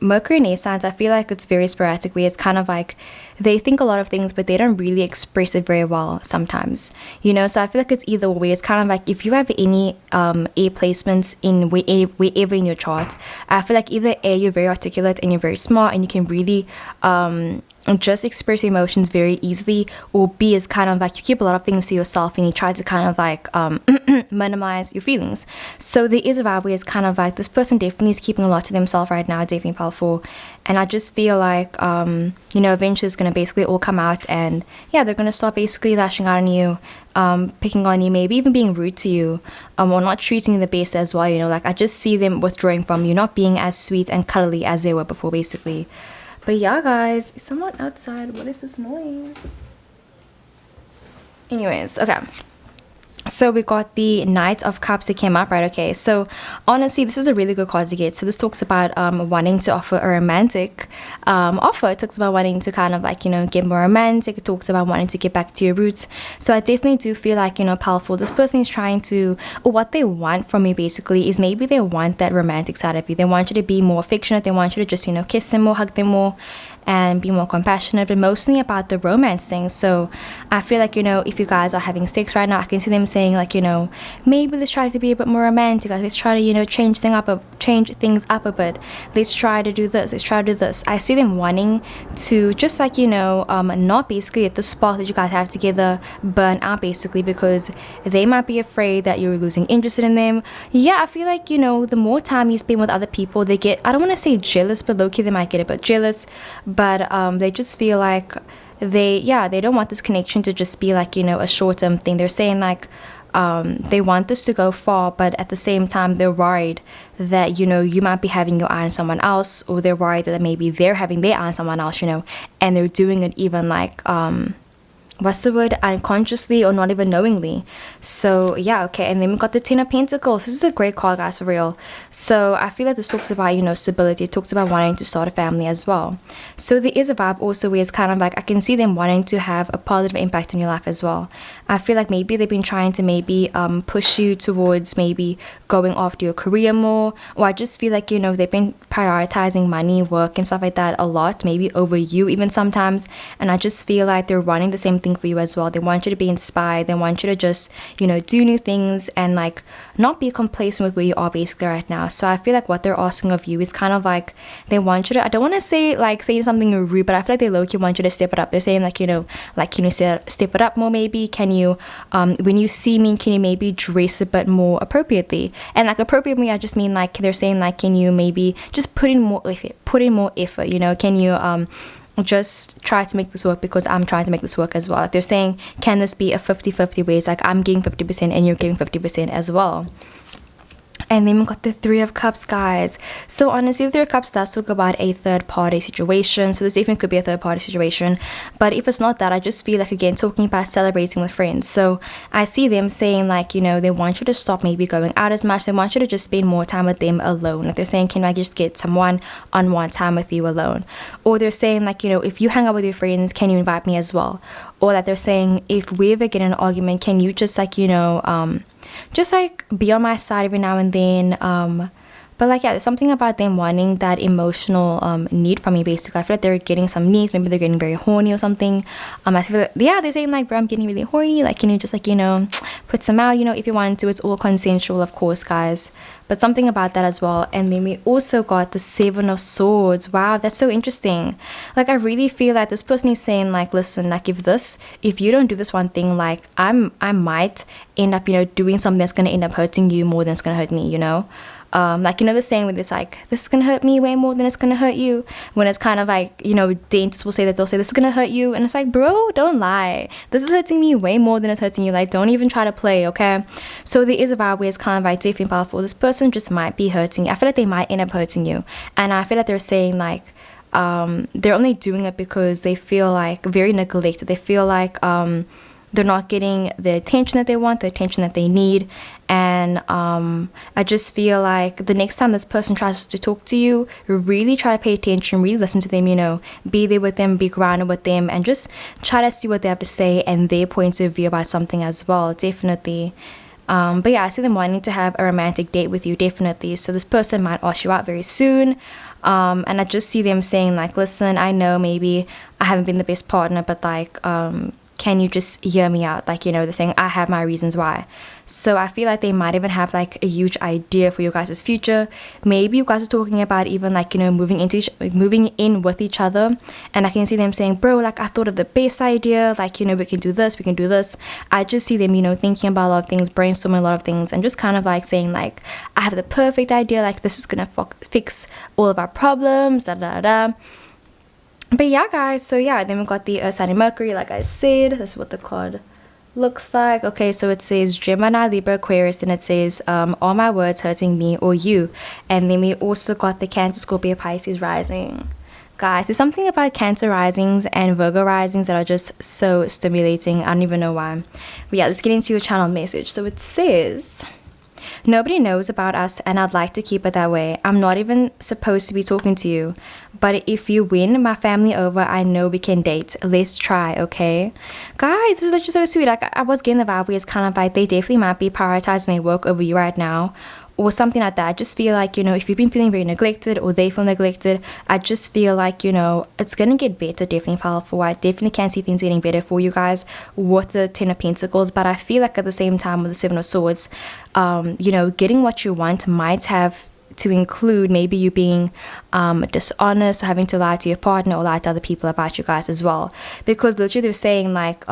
Mercury and air signs, I feel like it's very sporadic, where it's kind of like they think a lot of things, but they don't really express it very well sometimes, you know. So I feel like it's either way. It's kind of like, if you have any air placements in wherever in your chart, I feel like either A, you're very articulate and you're very smart and you can really just express emotions very easily, or B is kind of like you keep a lot of things to yourself and you try to kind of like minimize your feelings. So there is a vibe where it's kind of like this person definitely is keeping a lot to themselves right now, definitely powerful. And I just feel like you know, eventually it's going to basically all come out, and yeah, they're going to start basically lashing out on you, picking on you, maybe even being rude to you, or not treating you the best as well, you know. Like I just see them withdrawing from you, not being as sweet and cuddly as they were before, basically. But yeah, guys, is someone outside? What is this noise? Anyways, okay. So we got the Knight of Cups that came up, right? Okay, so honestly, this is a really good card to get. So this talks about wanting to offer a romantic offer. It talks about wanting to kind of like, you know, get more romantic. It talks about wanting to get back to your roots. So I definitely do feel like, you know, powerful. This person is trying to, or what they want from you basically is maybe they want that romantic side of you. They want you to be more affectionate. They want you to just, you know, kiss them more, hug them more, and be more compassionate, but mostly about the romance thing. So I feel like, you know, if you guys are having sex right now, I can see them saying like, you know, maybe let's try to be a bit more romantic, like let's try to, you know, change things up a bit, let's try to do this, let's try to do this. I see them wanting to just like, you know, not basically at the spark that you guys have together burn out basically, because they might be afraid that you're losing interest in them. Yeah, I feel like, you know, the more time you spend with other people, they get, I don't want to say jealous, but low-key they might get a bit jealous, but they just feel like they don't want this connection to just be like, you know, a short-term thing. They're saying like they want this to go far, but at the same time they're worried that, you know, you might be having your eye on someone else, or they're worried that maybe they're having their eye on someone else, you know, and they're doing it even like what's the word, unconsciously or not even knowingly. So yeah, okay. And then we got the Ten of Pentacles. This is a great card, guys, for real. So I feel like this talks about, you know, stability. It talks about wanting to start a family as well. So there is a vibe also where it's kind of like I can see them wanting to have a positive impact in your life as well. I feel like maybe they've been trying to maybe push you towards maybe going after your career more, or I just feel like, you know, they've been prioritizing money, work and stuff like that a lot, maybe over you even sometimes. And I just feel like they're wanting the same thing for you as well. They want you to be inspired. They want you to just, you know, do new things and like not be complacent with where you are basically right now. So I feel like what they're asking of you is kind of like they want you to, I don't want to say like saying something rude, but I feel like they low-key want you to step it up. They're saying like, you know, like, can you step it up more maybe? Can you when you see me, can you maybe dress a bit more appropriately? And like appropriately, I just mean like they're saying like, can you maybe just put in more effort, you know? Can you just try to make this work, because I'm trying to make this work as well. Like they're saying, can this be a 50-50 ways? Like I'm giving 50% and you're giving 50% as well. And then we got the Three of Cups, guys. So honestly, the Three of Cups does talk about a third party situation. So this even could be a third party situation. But if it's not that, I just feel like, again, talking about celebrating with friends. So I see them saying like, you know, they want you to stop maybe going out as much. They want you to just spend more time with them alone. Like they're saying, can I just get some one-on-one time with you alone? Or they're saying like, you know, if you hang out with your friends, can you invite me as well? Or that they're saying, if we ever get in an argument, can you just like, you know, just like be on my side every now and then. But like, yeah, there's something about them wanting that emotional need from me basically. I feel like they're getting some needs. Maybe they're getting very horny or something. I feel like, yeah, they're saying like, bro, I'm getting really horny, like, can you just like, you know, put some out, you know, if you want to. It's all consensual, of course, guys, but something about that as well. And then we also got the Seven of Swords. Wow, that's so interesting. Like I really feel like this person is saying like, listen, like if you don't do this one thing, like I might end up, you know, doing something that's going to end up hurting you more than it's going to hurt me, you know. Like, you know, the saying with it's like, this is gonna hurt me way more than it's gonna hurt you, when it's kind of like, you know, dentists will say that, they'll say this is gonna hurt you, and it's like, bro, don't lie, this is hurting me way more than it's hurting you. Like, don't even try to play, okay? So there is a vibe where it's kind of like definitely powerful. This person just might be hurting you. I feel like they might end up hurting you, and I feel like they're saying like they're only doing it because they feel like very neglected. They feel like they're not getting the attention that they want, the attention that they need. And I just feel like the next time this person tries to talk to you, really try to pay attention, really listen to them, you know, be there with them, be grounded with them, and just try to see what they have to say and their points of view about something as well, definitely. But yeah, I see them wanting to have a romantic date with you, definitely. So this person might ask you out very soon. And I just see them saying like, listen, I know maybe I haven't been the best partner, but like can you just hear me out? Like, you know, they're saying I have my reasons why. So I feel like they might even have like a huge idea for your guys' future. Maybe you guys are talking about even like, you know, moving in with each other, and I can see them saying, bro, like I thought of the best idea, like, you know, we can do this, we can do this. I just see them, you know, thinking about a lot of things, brainstorming a lot of things, and just kind of like saying like, I have the perfect idea, like this is gonna fix all of our problems, da da da. But yeah, guys, so yeah, then we got the Sun and Mercury. Like I said, this is what the card looks like. Okay, so it says Gemini, Libra, Aquarius, and it says are my words hurting me or you? And then we also got the Cancer, Scorpio, Pisces rising. Guys, there's something about Cancer risings and Virgo risings that are just so stimulating. I don't even know why. But yeah, let's get into your channel message. So it says, nobody knows about us and I'd like to keep it that way. I'm not even supposed to be talking to you. But if you win my family over, I know we can date. Let's try, okay? Guys, this is literally so sweet. Like, I was getting the vibe where it's kind of like they definitely might be prioritizing their work over you right now, or something like that. I just feel like, you know, if you've been feeling very neglected or they feel neglected, I just feel like, you know, it's gonna get better, definitely powerful. I definitely can see things getting better for you guys with the 10 of Pentacles. But I feel like at the same time with the 7 of Swords, you know, getting what you want might have to include maybe you being dishonest, or having to lie to your partner or lie to other people about you guys as well. Because literally they're saying like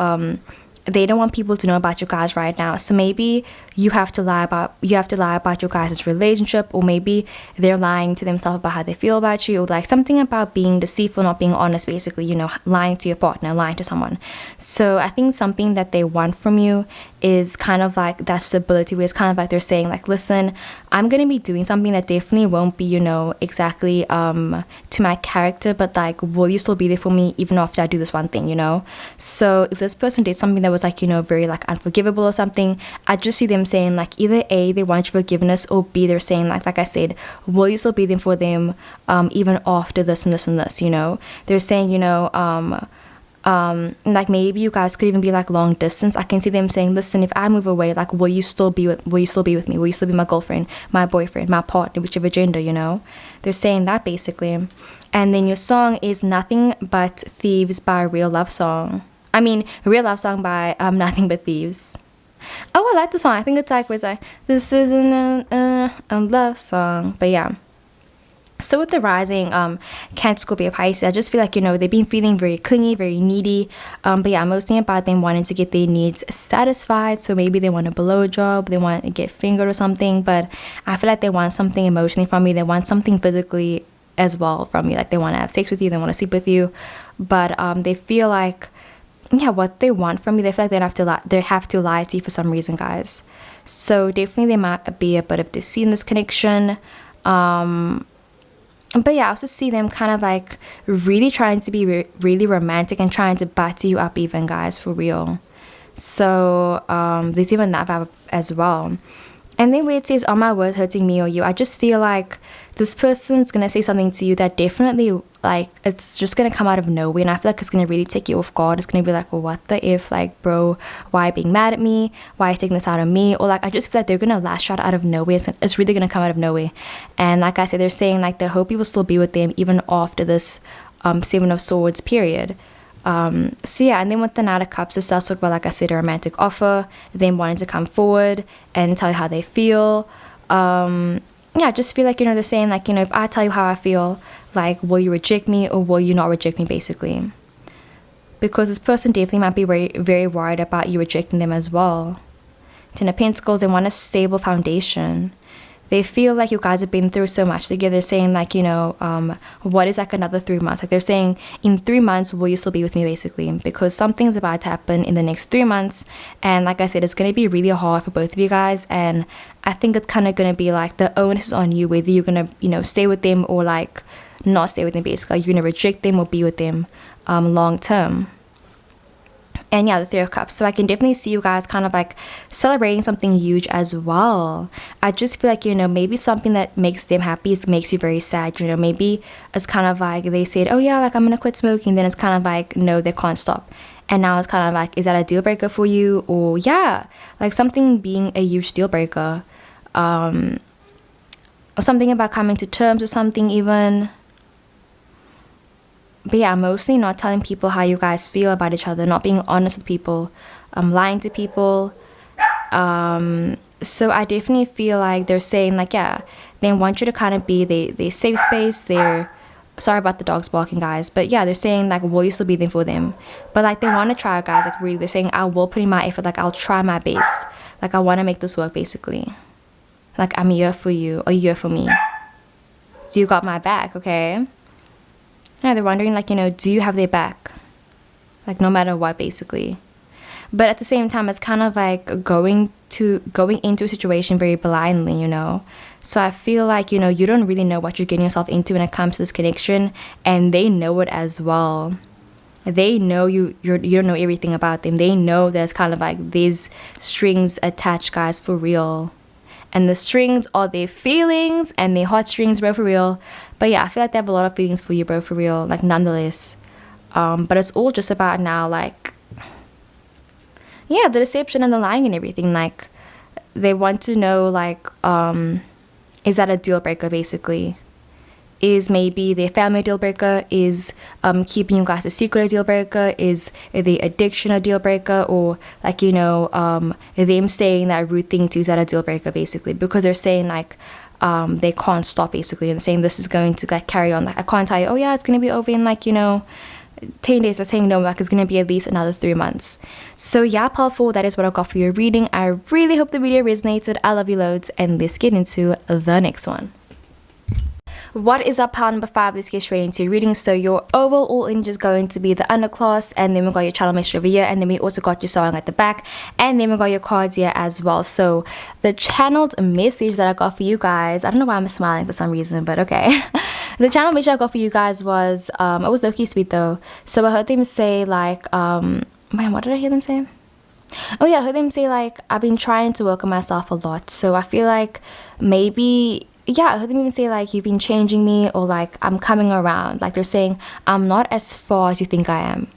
they don't want people to know about you guys right now. So maybe you have to lie about your guys' relationship, or maybe they're lying to themselves about how they feel about you, or like something about being deceitful, not being honest, basically, you know, lying to your partner, lying to someone. So I think something that they want from you is kind of like that stability, where it's kind of like they're saying like, listen, I'm gonna be doing something that definitely won't be, you know, exactly to my character, but like, will you still be there for me even after I do this one thing, you know? So if this person did something that was like, you know, very like unforgivable or something, I just see them saying like either A, they want your forgiveness, or B, they're saying like I said, will you still be there for them even after this and this and this, you know? They're saying, you know, like maybe you guys could even be like long distance. I can see them saying, listen, if I move away, like will you still be with me? Will you still be my girlfriend, my boyfriend, my partner, whichever gender, you know? They're saying that basically. And then your song is Nothing But Thieves by Real Love Song. I mean, Real Love Song by Nothing But Thieves. Oh, I like the song. I think it's like where it's like, this isn't a love song. But yeah. So with the rising Cancer, Scorpio, Pisces, I just feel like, you know, they've been feeling very clingy, very needy. But yeah, mostly about them wanting to get their needs satisfied. So maybe they want a blowjob, they want to get fingered or something. But I feel like they want something emotionally from you. They want something physically as well from you. Like they want to have sex with you, they want to sleep with you. But they feel like, yeah, what they want from you, they feel like they have to lie to you for some reason, guys. So definitely there might be a bit of deceit in this connection. But yeah, I also see them kind of like really trying to be really romantic and trying to batter you up even, guys, for real. So there's even that vibe as well. And then where it says, are my words hurting me or you? I just feel like this person's going to say something to you that definitely, like, it's just going to come out of nowhere. And I feel like it's going to really take you off guard. It's going to be like, well, what the if? Like, bro, why are you being mad at me? Why are you taking this out of me? Or like, I just feel like they're going to lash out of nowhere. It's really going to come out of nowhere. And like I said, they're saying like they hope you will still be with them even after this 7 of Swords period. So yeah, and then with the Knight of Cups, it starts talk about, like I said, a romantic offer, them wanting to come forward and tell you how they feel. Yeah, I just feel like, you know, they're saying like, you know, if I tell you how I feel, like, will you reject me or will you not reject me, basically? Because this person definitely might be very, very worried about you rejecting them as well. 10 of Pentacles, they want a stable foundation. They feel like you guys have been through so much together. They're saying like, you know, what is like another 3 months? Like they're saying in 3 months, will you still be with me, basically? Because something's about to happen in the next 3 months. And like I said, it's going to be really hard for both of you guys. And I think it's kind of going to be like the onus is on you, whether you're going to, you know, stay with them or like not stay with them, basically. Like, you're going to reject them or be with them long term. And yeah, the 3 of Cups. So I can definitely see you guys kind of like celebrating something huge as well. I just feel like, you know, maybe something that makes them happy makes you very sad. You know, maybe it's kind of like they said, oh yeah, like I'm gonna quit smoking. Then it's kind of like, no, they can't stop. And now it's kind of like, is that a deal breaker for you? Or yeah, like something being a huge deal breaker. Or something about coming to terms with something even. But yeah, mostly not telling people how you guys feel about each other, not being honest with people, lying to people. So I definitely feel like they're saying like, yeah, they want you to kind of be they safe space. They're sorry about the dogs barking, guys, but yeah, they're saying like, will you still be there for them? But like, they want to try, guys. Like, really, they're saying, I will put in my effort. Like, I'll try my best. Like, I want to make this work, basically. Like, I'm here for you, or you're here for me. Do you got my back? Okay. Yeah, they're wondering like, do you have their back? Like, no matter what, basically. But at the same time, it's kind of like going into a situation very blindly, So I feel like, you don't really know what you're getting yourself into when it comes to this connection, and they know it as well. They know you don't know everything about them. They know there's kind of like these strings attached, guys, for real. And the strings are their feelings and their heartstrings, bro, for real. But yeah, I feel like they have a lot of feelings for you, bro, for real. Like, nonetheless. But it's all just about now, like, yeah, the deception and the lying and everything. Like, they want to know, like, is that a deal breaker, basically? Is maybe their family a deal breaker? Is keeping you guys a secret a deal breaker? Is the addiction a deal breaker? Or like, them saying that rude thing to you, is that a deal breaker, basically? Because they're saying like, they can't stop, basically, and saying this is going to like carry on. Like, I can't tell you, oh yeah, it's gonna be over in like 10 days. They're saying no, like it's gonna be at least another 3 months. So yeah, powerful, that is what I got for your reading. I really hope the video resonated. I love you loads, and let's get into the next one. What is up, pile number 5? Let's get straight into your reading. So your overall image is going to be the underclass, and then we got your channel message over here, and then we also got your song at the back, and then we got your cards here as well. So the channeled message that I got for you guys, I don't know why I'm smiling for some reason, but okay. The channel message I got for you guys was it was low-key sweet though. So I heard them say like man, what did I hear them say? Oh yeah, I heard them say like, I've been trying to work on myself a lot. So I feel like maybe, yeah, I heard them even say like, you've been changing me, or like, I'm coming around. Like, they're saying, I'm not as far as you think I am,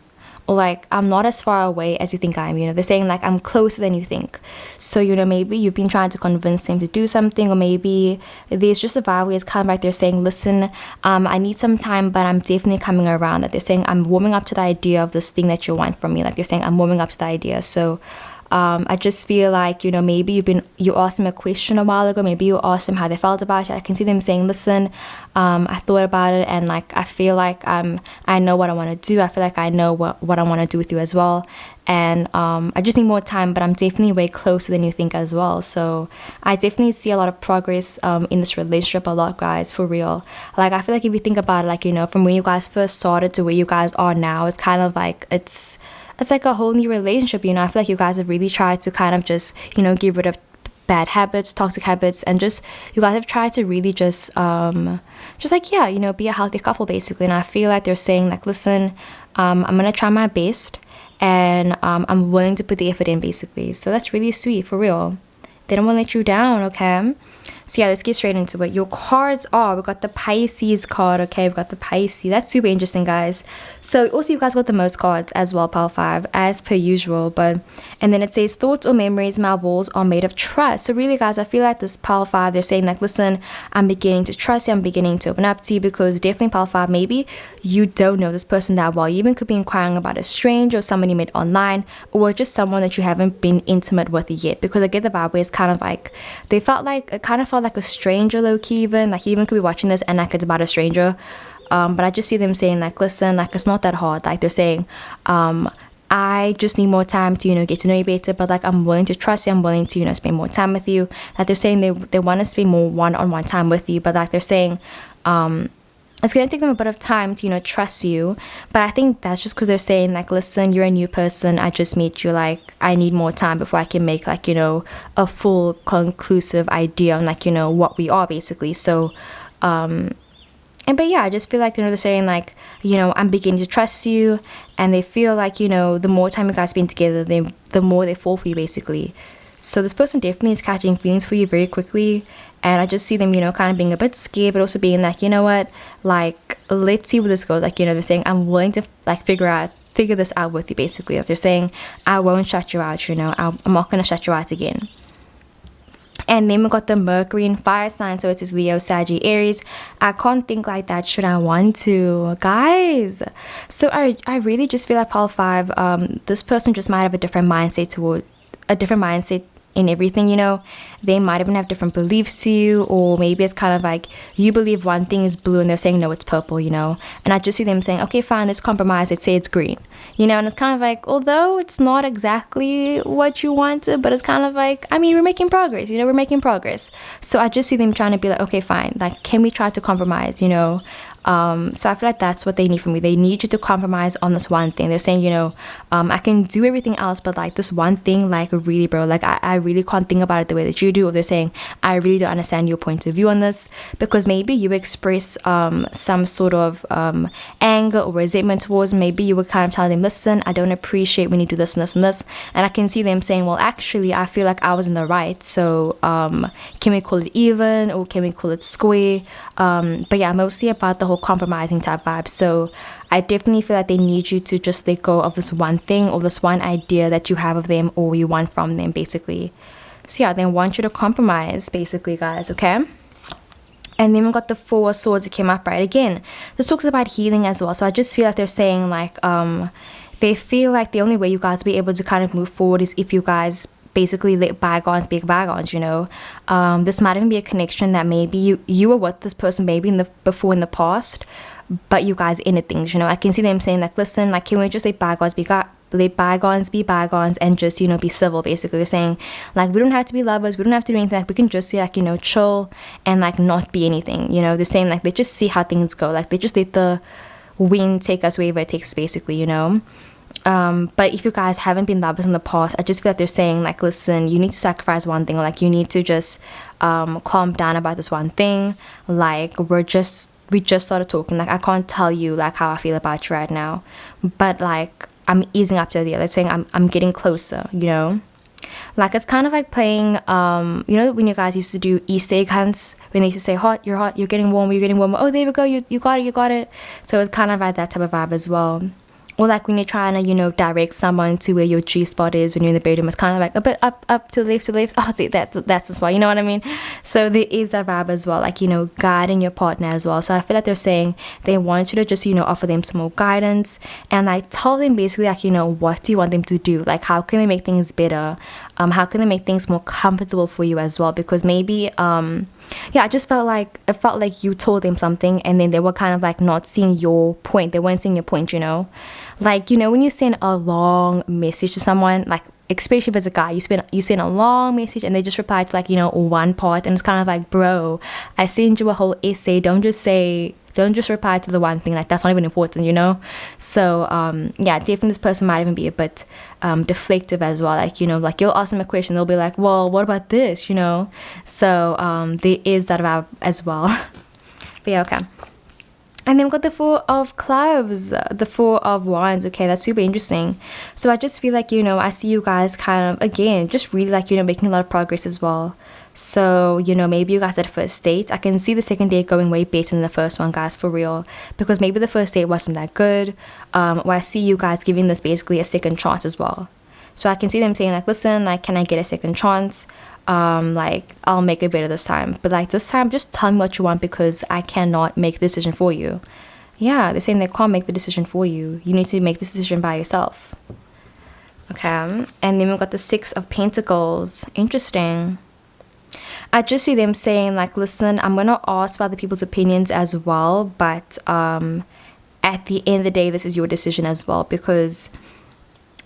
or like, I'm not as far away as you think I am. They're saying like, I'm closer than you think. So maybe you've been trying to convince them to do something, or maybe there's just a vibe where it's kind of like they're saying, listen, I need some time, but I'm definitely coming around. That they're saying, I'm warming up to the idea of this thing that you want from me. Like, they're saying, I'm warming up to the idea. So I just feel like, maybe you asked them a question a while ago. Maybe you asked them how they felt about it. I can see them saying, listen, I thought about it, and like, I feel like I know what I want to do. I feel like I know what I want to do with you as well. And I just need more time, but I'm definitely way closer than you think as well. So I definitely see a lot of progress in this relationship, a lot, guys, for real. Like, I feel like if you think about it, like, from when you guys first started to where you guys are now, it's kind of like, it's like a whole new relationship. I feel like you guys have really tried to kind of just, get rid of bad habits, toxic habits, and just, you guys have tried to really just like, yeah, be a healthy couple, basically. And I feel like they're saying like, listen, I'm gonna try my best, and I'm willing to put the effort in, basically. So that's really sweet, for real. They don't want to let you down, okay? So yeah, let's get straight into it. Your cards are, we got the Pisces card, okay? We've got the Pisces. That's super interesting, guys. So also, you guys got the most cards as well, pile 5, as per usual. And then it says, thoughts or memories, my walls are made of trust. So really, guys, I feel like this pile 5, they're saying like, listen, I'm beginning to trust you. I'm beginning to open up to you, because definitely pile 5, maybe you don't know this person that well. You even could be inquiring about a stranger, or somebody you met online, or just someone that you haven't been intimate with yet. Because I get the vibe where it's kind of like, they felt like, it kind of felt like a stranger, low-key, even like, you even could be watching this and like, it's about a stranger. But I just see them saying like, listen, like, it's not that hard. Like, they're saying, I just need more time to, get to know you better, but like, I'm willing to trust you. I'm willing to, spend more time with you. Like, they're saying they want to spend more one-on-one time with you, but like, they're saying, it's going to take them a bit of time to, trust you. But I think that's just because they're saying like, listen, you're a new person. I just met you. Like, I need more time before I can make like, a full conclusive idea on like, what we are, basically. So, but yeah, I just feel like, they're saying like, I'm beginning to trust you. And they feel like, the more time you guys spend together, the more they fall for you, basically. So this person definitely is catching feelings for you very quickly. And I just see them, kind of being a bit scared, but also being like, you know what, like, let's see where this goes. Like, they're saying, I'm willing to like figure this out with you, basically. Like, they're saying, I won't shut you out, I'm not going to shut you out again. And then we got the Mercury in fire sign, so it is Leo, Sagittarius, Aries. I can't think like that should I want to, guys. So I really just feel like pile 5, this person just might have a different mindset toward a different mindset in everything, you know. They might even have different beliefs to you, or maybe it's kind of like you believe one thing is blue and they're saying no, it's purple, you know. And I just see them saying, okay, fine, let's compromise, let's say it's green, you know. And it's kind of like, although it's not exactly what you wanted, but it's kind of like, I mean, we're making progress, you know, we're making progress. So I just see them trying to be like, okay, fine, like, can we try to compromise, you know. So I feel like that's what they need from me. They need you to compromise on this one thing. They're saying, you know, I can do everything else, but like this one thing, like really, bro, like I really can't think about it the way that you do. Or they're saying, I really don't understand your point of view on this, because maybe you express some sort of anger or resentment towards me. Maybe you would kind of tell them, listen, I don't appreciate when you do this and this and this. And I can see them saying, well, actually, I feel like I was in the right. So can we call it even, or can we call it square? But yeah, mostly about the whole compromising type vibe. So I definitely feel like they need you to just let go of this one thing or this one idea that you have of them or you want from them, basically. So yeah, they want you to compromise, basically, guys, okay? And then we got the 4 of Swords that came up, right? Again, this talks about healing as well. So I just feel like they're saying like they feel like the only way you guys will be able to kind of move forward is if you guys basically let bygones be bygones, you know. This might even be a connection that maybe you were with this person maybe in the past, but you guys ended things, you know. I can see them saying like, listen, like, can we just let bygones be bygones and just, you know, be civil, basically. They're saying like, we don't have to be lovers, we don't have to do anything, like we can just like, you know, chill and like not be anything, you know. They're saying like, they just see how things go, like they just let the wind take us wherever it takes, basically, you know. But if you guys haven't been lovers in the past, I just feel like they're saying like, listen, you need to sacrifice one thing, or like you need to just calm down about this one thing. Like we just started talking, like I can't tell you like how I feel about you right now, but like I'm easing up to the other, saying I'm getting closer, you know. Like it's kind of like playing you know, when you guys used to do Easter egg hunts, when they used to say hot, you're getting warmer, oh there we go, you got it. So it's kind of like that type of vibe as well. Or like when you're trying to, you know, direct someone to where your G spot is when you're in the bedroom, it's kind of like a bit up to the left. Oh, that's the spot, you know what I mean? So there is that vibe as well, like, you know, guiding your partner as well. So I feel like they're saying they want you to just, you know, offer them some more guidance and like tell them basically like, you know, what do you want them to do? Like how can they make things better? How can they make things more comfortable for you as well? Because maybe yeah, I just felt like you told them something and then they were kind of like not seeing your point. They weren't seeing your point, you know. Like, you know, when you send a long message to someone, like especially if it's a guy, you send a long message and they just reply to like, you know, one part, and it's kind of like, bro, I sent you a whole essay. Don't just reply to the one thing, like that's not even important, you know. So yeah, definitely this person might even be a bit deflective as well, like, you know, like you'll ask them a question, they'll be like, well, what about this, you know. So there is that vibe as well. But yeah, okay. And then we've got the 4 of Clubs, the 4 of Wands. Okay, that's super interesting. So I just feel like, you know, I see you guys kind of, again, just really like, you know, making a lot of progress as well. So, you know, maybe you guys had a first date. I can see the second date going way better than the first one, guys, for real. Because maybe the first date wasn't that good. Or I see you guys giving this basically a second chance as well. So I can see them saying like, listen, like, can I get a second chance? Like I'll make it better this time, but like this time just tell me what you want, because I cannot make the decision for you. Yeah, they're saying they can't make the decision for you. You need to make this decision by yourself. Okay, and then we've got the 6 of Pentacles. Interesting. I just see them saying like, listen, I'm gonna ask for other people's opinions as well, but at the end of the day, this is your decision as well, because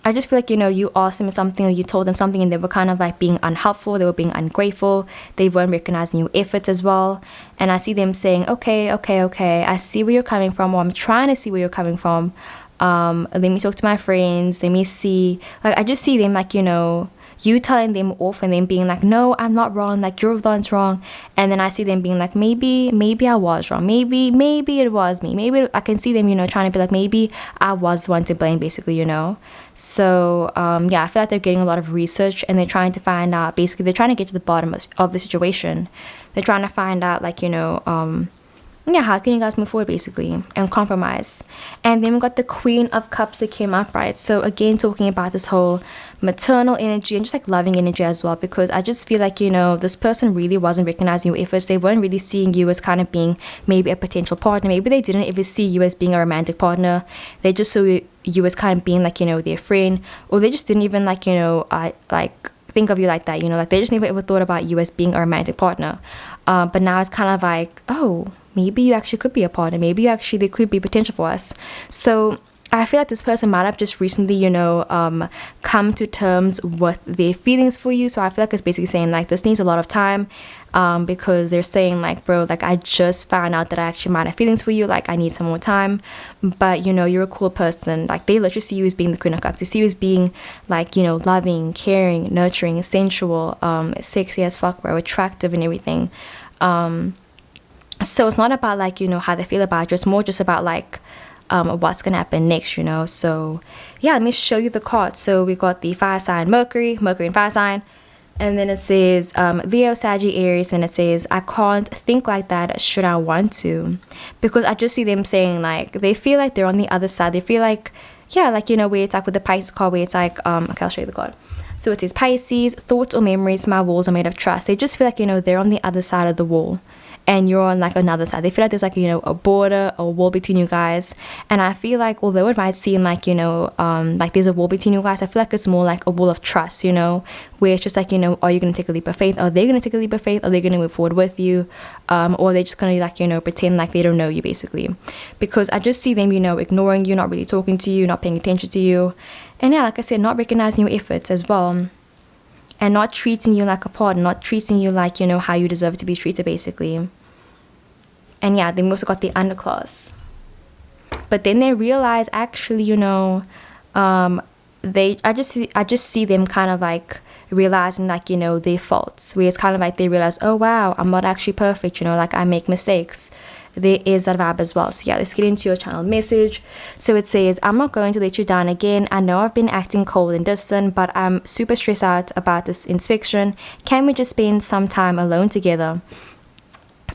I just feel like, you know, you asked them something or you told them something and they were kind of like being unhelpful, they were being ungrateful, they weren't recognizing your efforts as well. And I see them saying, okay, I see where you're coming from, or I'm trying to see where you're coming from. Let me talk to my friends, let me see. Like I just see them like, you know, you telling them off and then being like, no, I'm not wrong, like you're the one's wrong. And then I see them being like, maybe I was wrong, maybe it was me, maybe I can see them, you know, trying to be like, maybe I was the one to blame, basically, you know. So yeah, I feel like they're getting a lot of research and they're trying to find out, basically they're trying to get to the bottom of the situation. They're trying to find out like, you know, yeah, how can you guys move forward basically and compromise? And then we got the Queen of Cups that came up, right? So again, talking about this whole maternal energy and just like loving energy as well, because I just feel like, you know, this person really wasn't recognizing your efforts. They weren't really seeing you as kind of being maybe a potential partner. Maybe they didn't ever see you as being a romantic partner. They just saw you as kind of being like, you know, their friend, or they just didn't even like, you know, like think of you like that, you know, like they just never ever thought about you as being a romantic partner. But now it's kind of like, oh, maybe you actually could be a partner. Maybe you actually, there could be potential for us. So I feel like this person might have just recently, you know, come to terms with their feelings for you. So I feel like it's basically saying like this needs a lot of time, because they're saying like, bro, like I just found out that I actually might have feelings for you. Like I need some more time, but you know, you're a cool person. Like they literally see you as being the Queen of Cups. They see you as being like, you know, loving, caring, nurturing, sensual, sexy as fuck, bro, attractive and everything. So it's not about like, you know, how they feel about you. It's more just about like what's gonna happen next, you know. So yeah, let me show you the cards. So we got the fire sign Mercury and fire sign, and then it says Leo, Sagittarius, and it says I can't think like that should I want to, because I just see them saying like they feel like they're on the other side. They feel like, yeah, like, you know, where it's like with the Pisces card, where it's like okay, I'll show you the card. So it says Pisces, thoughts or memories, my walls are made of trust. They just feel like, you know, they're on the other side of the wall and you're on like another side. They feel like there's like, you know, a border, a wall between you guys. And I feel like although it might seem like, you know, like there's a wall between you guys, I feel like it's more like a wall of trust, you know, where it's just like, you know, are you going to take a leap of faith? Are they going to take a leap of faith? Are they going to move forward with you? Or are they just going to like, you know, pretend like they don't know you basically? Because I just see them, you know, ignoring you, not really talking to you, not paying attention to you. And yeah, like I said, not recognizing your efforts as well. And not treating you like a partner, not treating you like, you know, how you deserve to be treated basically. And yeah, they also got the underclass. But then they realize actually, you know, I just see them kind of like realizing like, you know, their faults, where it's kind of like they realize, oh wow, I'm not actually perfect, you know, like I make mistakes. There is that vibe as well. So yeah, let's get into your channel message. So it says, I'm not going to let you down again. I know I've been acting cold and distant, but I'm super stressed out about this inspection. Can we just spend some time alone together?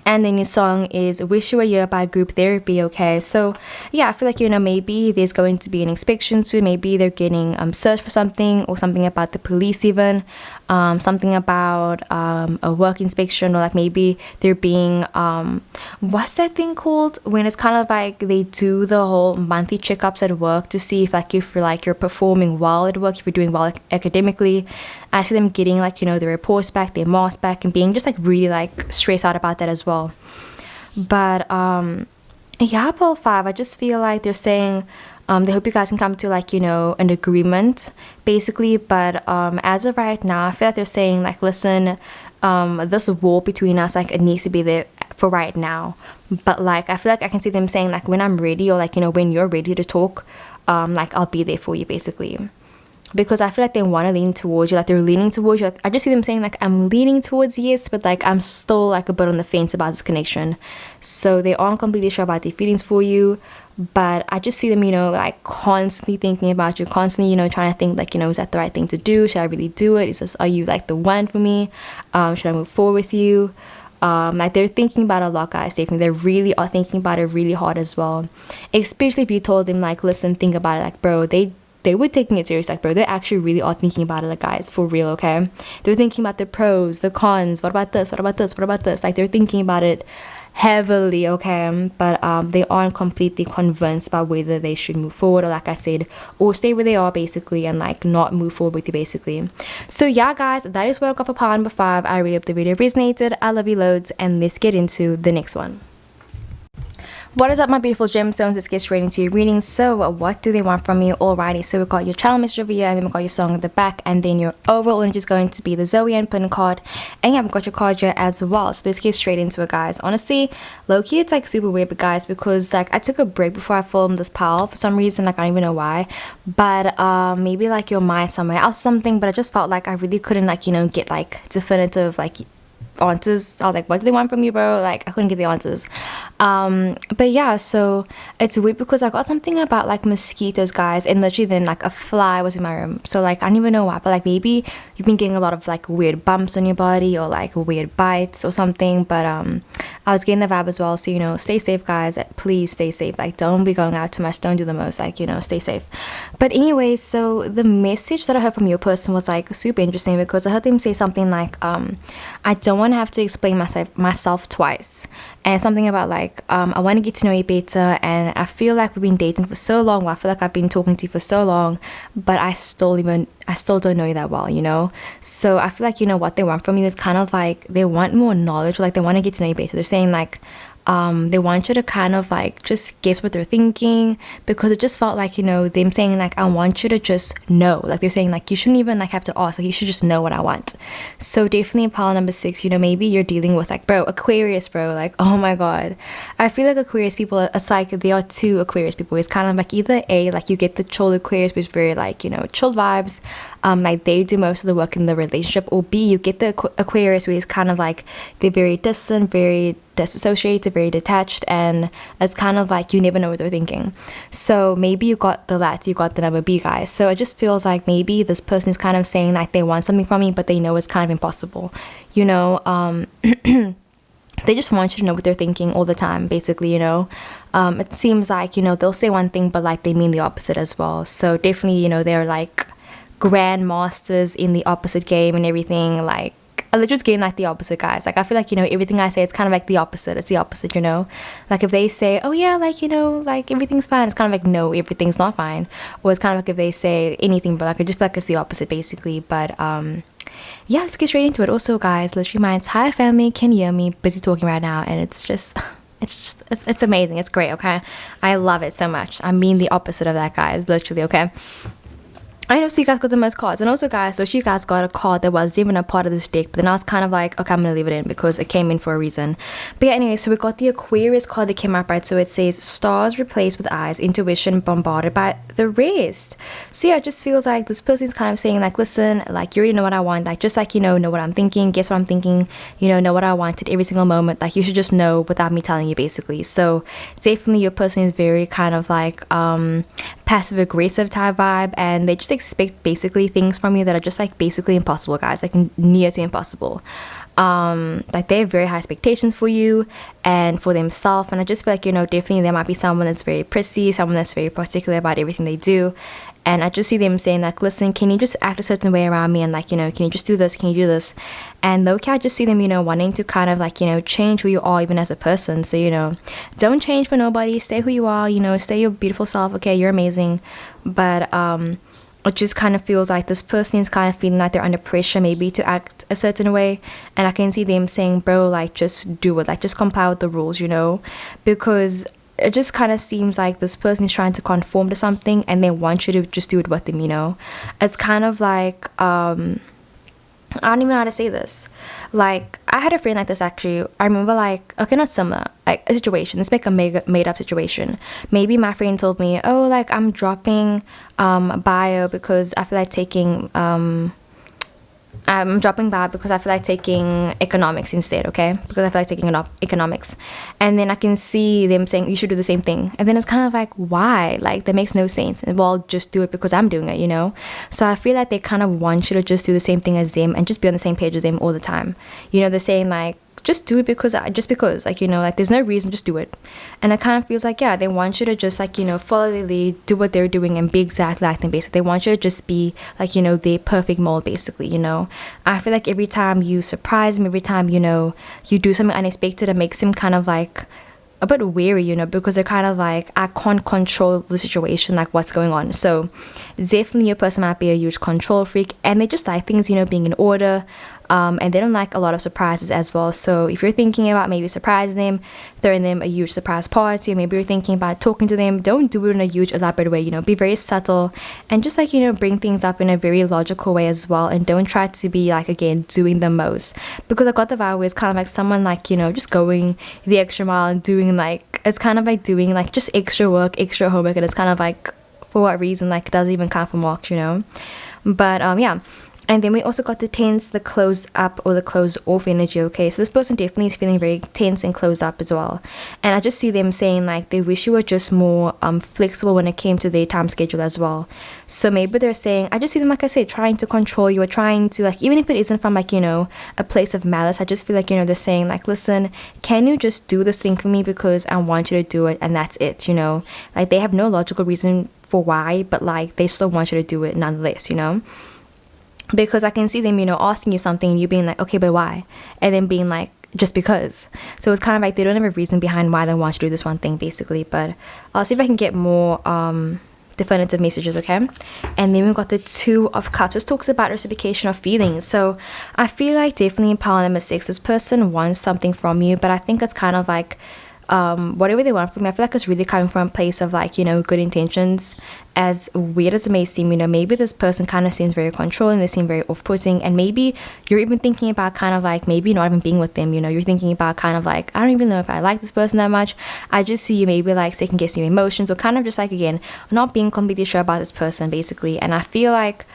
And then your song is Wish You Were Here by Group Therapy. Okay, so yeah, I feel like, you know, maybe there's going to be an inspection soon. Maybe they're getting searched for something, or something about the police even, something about a work inspection, or like maybe they're being what's that thing called when it's kind of like they do the whole monthly checkups at work to see if you're performing well at work, if you're doing well academically. I see them getting like, you know, their reports back, their marks back, and being just like really like stressed out about that as well. But yeah, Pole 5, I just feel like they're saying they hope you guys can come to like, you know, an agreement basically. But as of right now, I feel like they're saying like, listen, this wall between us, like it needs to be there for right now. But like I feel like I can see them saying like, when I'm ready, or like, you know, when you're ready to talk, like I'll be there for you basically. Because I feel like they want to lean towards you, like they're leaning towards you. Like, I just see them saying like, I'm leaning towards yes, but like I'm still like a bit on the fence about this connection. So they aren't completely sure about their feelings for you, but I just see them, you know, like constantly thinking about you, constantly, you know, trying to think like, you know, is that the right thing to do? Should I really do it? Are you like the one for me? Should I move forward with you? Like they're thinking about a lot, guys. They really are thinking about it really hard as well. Especially if you told them like, listen, think about it, like bro, they were taking it serious, like bro, they actually really are thinking about it, like guys, for real, okay? They're thinking about the pros, the cons, what about this, what about this, what about this? Like they're thinking about it heavily, okay? But they aren't completely convinced about whether they should move forward, or like I said, or stay where they are basically, and like not move forward with you basically. So yeah, guys, that is what I got for part number 5. I really hope the video resonated. I love you loads, and let's get into the next one. What is up, my beautiful gemstones? Let's get straight into your reading. So what do they want from you? Alrighty, so we've got your channel message over here, and then we've got your song at the back, and then your overall energy is going to be the Zoe and Pin card, and yeah, we've got your card here as well. So let's get straight into it, guys. Honestly, low-key, it's like super weird, but guys, because like I took a break before I filmed this pile for some reason, like I don't even know why, but maybe like your mind somewhere else or something, but I just felt like I really couldn't like, you know, get like definitive like answers. I was like, what do they want from you, bro? Like, I couldn't get the answers. But yeah, so it's weird because I got something about like mosquitoes, guys, and literally then like a fly was in my room. So like I don't even know why, but like maybe you've been getting a lot of like weird bumps on your body or like weird bites or something. But I was getting the vibe as well. So, you know, stay safe, guys. Please stay safe. Like, don't be going out too much. Don't do the most. Like, you know, stay safe. But anyway, so the message that I heard from your person was like super interesting because I heard them say something like, I don't want to have to explain myself twice. And something about like, I want to get to know you better. And I feel like we've been dating for so long. Well, I feel like I've been talking to you for so long, but I still don't know you that well, you know? So I feel like, you know, what they want from you is kind of like, they want more knowledge, like they want to get to know you better. They're saying like, they want you to kind of like just guess what they're thinking, because it just felt like, you know, them saying like, I want you to just know. Like they're saying like, you shouldn't even like have to ask, like you should just know what I want. So definitely in pile number 6, you know, maybe you're dealing with like, bro, Aquarius, bro, like, oh my god, I feel like Aquarius people, it's like there are two Aquarius people. It's kind of like either A, like you get the chill Aquarius, which is very like, you know, chilled vibes, like they do most of the work in the relationship, or B, you get the Aquarius where it's kind of like they're very distant, very disassociated, very detached, and it's kind of like you never know what they're thinking. So maybe you got the latter, you got the number B, guys. So it just feels like maybe this person is kind of saying like they want something from me, but they know it's kind of impossible, you know. They just want you to know what they're thinking all the time, basically, you know. It seems like, you know, they'll say one thing but like they mean the opposite as well. So definitely, you know, they're like grandmasters in the opposite game and everything. Like I just getting like the opposite, guys. Like I feel like, you know, everything I say, it's kind of like the opposite. It's the opposite, you know. Like if they say, oh yeah, like, you know, like everything's fine, it's kind of like, no, everything's not fine. Or it's kind of like if they say anything, but like I just feel like it's the opposite basically. But yeah, let's get straight into it. Also, guys, literally my entire family can hear me busy talking right now, and it's amazing. It's great. Okay, I love it so much. I mean the opposite of that, guys, literally. Okay, I know, so you guys got the most cards. And also, guys, literally you guys got a card that wasn't even a part of this deck, but then I was kind of like, okay, I'm gonna leave it in because it came in for a reason. But yeah, anyway, so we got the Aquarius card that came up, right? So it says stars replaced with eyes, intuition bombarded by the rest. So yeah, it just feels like this person's kind of saying like, listen, like you already know what I want, like just like, you know what I'm thinking, guess what I'm thinking, you know what I wanted every single moment, like you should just know without me telling you, basically. So definitely your person is very kind of like passive aggressive type vibe, and they just expect basically things from you that are just like basically impossible, guys, like near to impossible. Like they have very high expectations for you and for themselves, and I just feel like, you know, definitely there might be someone that's very prissy, someone that's very particular about everything they do. And I just see them saying like, listen, can you just act a certain way around me, and like, you know, can you just do this, can you do this? And low-key, I just see them, you know, wanting to kind of like, you know, change who you are even as a person. So, you know, don't change for nobody, stay who you are, you know, stay your beautiful self. Okay, you're amazing. But it just kind of feels like this person is kind of feeling like they're under pressure maybe to act a certain way, and I can see them saying, bro, like just do it, like just comply with the rules, you know, because it just kind of seems like this person is trying to conform to something and they want you to just do it with them, you know. It's kind of like I don't even know how to say this. Like, I had a friend like this actually. I remember like, okay, not similar, like a situation. Let's make a made up situation. Maybe my friend told me, oh, like I'm dropping bio because I feel like taking I'm dropping bio because I feel like taking economics instead, okay? Because I feel like taking economics. And then I can see them saying, you should do the same thing. And then it's kind of like, why? Like, that makes no sense. And well, just do it because I'm doing it, you know? So I feel like they kind of want you to just do the same thing as them and just be on the same page as them all the time. You know, they're saying like, just do it because like, you know, like there's no reason, just do it. And it kind of feels like, yeah, they want you to just like, you know, follow the lead, do what they're doing and be exactly like them, basically. They want you to just be like, you know, their perfect mold, basically, you know. I feel like every time you surprise them, every time, you know, you do something unexpected, it makes them kind of like a bit weary, you know, because they're kind of like, I can't control the situation, like what's going on. So definitely your person might be a huge control freak, and they just like things, you know, being in order. And they don't like a lot of surprises as well. So if you're thinking about maybe surprising them, throwing them a huge surprise party, or maybe you're thinking about talking to them, don't do it in a huge elaborate way, you know, be very subtle and just like, you know, bring things up in a very logical way as well. And don't try to be like, again, doing the most, because I got the vibe where it's kind of like someone like, you know, just going the extra mile and doing like, it's kind of like doing like just extra work, extra homework, and it's kind of like, for what reason, like it doesn't even count for marks, you know. But yeah, And then we also got the tense, the closed up, or the closed off energy. Okay, so this person definitely is feeling very tense and closed up as well. And I just see them saying like they wish you were just more flexible when it came to their time schedule as well. So maybe they're saying, I just see them, like I said, trying to control you, or trying to, like, even if it isn't from like, you know, a place of malice, I just feel like, you know, they're saying like, listen, can you just do this thing for me because I want you to do it, and that's it, you know. Like, they have no logical reason for why, but like they still want you to do it nonetheless, you know. Because I can see them, you know, asking you something and you being like, okay, but why? And then being like, just because. So it's kind of like they don't have a reason behind why they want you to do this one thing, basically. But I'll see if I can get more definitive messages, okay? And then we've got the Two of Cups. This talks about reciprocation of feelings. So I feel like definitely in pile number 6, this person wants something from you, but I think it's kind of like whatever they want from me, I feel like it's really coming from a place of like, you know, good intentions. As weird as it may seem, you know, maybe this person kind of seems very controlling, they seem very off-putting, and maybe you're even thinking about kind of like maybe not even being with them, you know. You're thinking about kind of like, I don't even know if I like this person that much. I just see you maybe like second guessing your emotions, or kind of just like, again, not being completely sure about this person, basically. And I feel like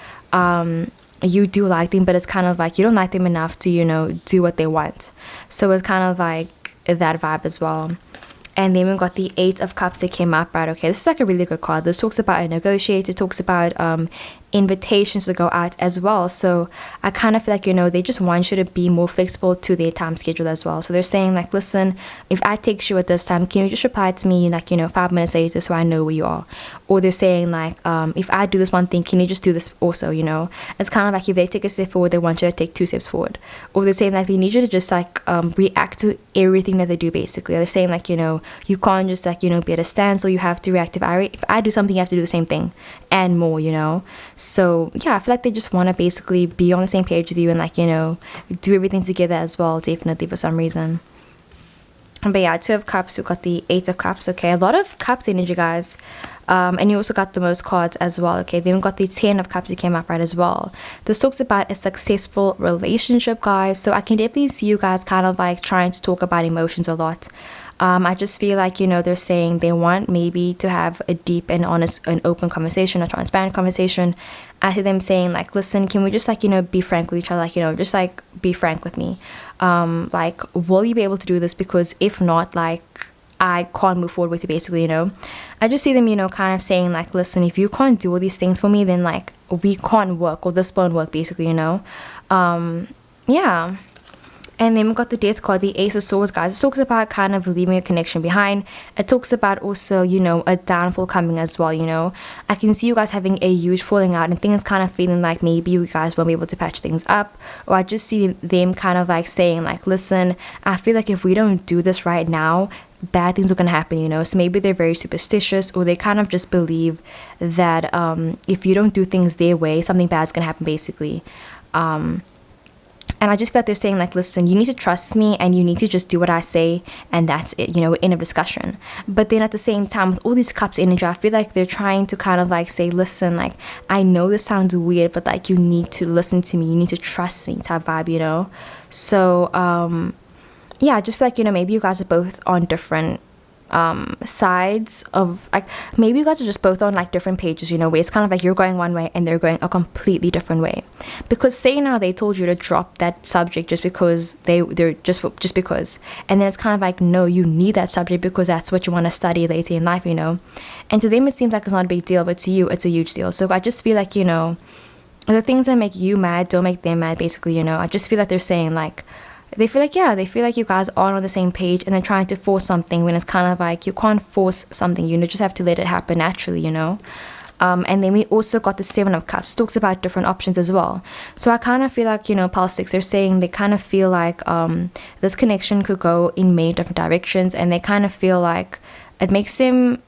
you do like them, but it's kind of like you don't like them enough to, you know, do what they want. So it's kind of like that vibe as well. And then we got the 8 of Cups that came up, right? Okay, this is like a really good card. This talks about a negotiate. It talks about invitations to go out as well. So I kind of feel like, you know, they just want you to be more flexible to their time schedule as well. So they're saying like, listen, if I text you at this time, can you just reply to me like, you know, 5 minutes later so I know where you are? Or they're saying like, if I do this one thing, can you just do this also, you know? It's kind of like if they take a step forward, they want you to take 2 steps forward. Or they're saying like they need you to just like react to everything that they do, basically. They're saying like, you know, you can't just like, you know, be at a standstill. You have to react. If I do something, you have to do the same thing and more, you know. So yeah, I feel like they just want to basically be on the same page with you and like, you know, do everything together as well, definitely, for some reason. But yeah, 2 of Cups, we've got the 8 of Cups. Okay, a lot of Cups energy, guys. And you also got the most cards as well. Okay, then we got the 10 of Cups that came up right as well. This talks about a successful relationship, guys. So I can definitely see you guys kind of like trying to talk about emotions a lot. I just feel like, you know, they're saying they want maybe to have a deep and honest and open conversation, a transparent conversation. I see them saying like, listen, can we just like, you know, be frank with each other? Like, you know, just like be frank with me. Like, will you be able to do this? Because if not, like, I can't move forward with you, basically, you know. I just see them, you know, kind of saying like, listen, if you can't do all these things for me, then like we can't work, or this won't work, basically, you know. Yeah. And then we got the Death card, the Ace of Swords, guys. It talks about kind of leaving a connection behind. It talks about also, you know, a downfall coming as well, you know. I can see you guys having a huge falling out and things kind of feeling like maybe you guys won't be able to patch things up. Or I just see them kind of like saying like, listen, I feel like if we don't do this right now, bad things are going to happen, you know. So maybe they're very superstitious, or they kind of just believe that if you don't do things their way, something bad's going to happen, basically. And I just feel like they're saying like, listen, you need to trust me and you need to just do what I say, and that's it, you know, in a discussion. But then at the same time, with all these Cups energy, I feel like they're trying to kind of like say, listen, like, I know this sounds weird, but like you need to listen to me, you need to trust me, type vibe, you know. So yeah, I just feel like, you know, maybe you guys are both on different sides of, like, maybe you guys are just both on like different pages, you know, where it's kind of like you're going one way and they're going a completely different way. Because say now they told you to drop that subject just because they're just because, and then it's kind of like, no, you need that subject because that's what you want to study later in life, you know. And to them it seems like it's not a big deal, but to you it's a huge deal. So I just feel like, you know, the things that make you mad don't make them mad, basically, you know. I just feel like they're saying like, they feel like, yeah, they feel like you guys are on the same page, and they're trying to force something when it's kind of like you can't force something, you know, just have to let it happen naturally, you know. And then we also got the 7 of Cups. It talks about different options as well. So I kind of feel like, you know, pile 6, they're saying they kind of feel like this connection could go in many different directions, and they kind of feel like it makes them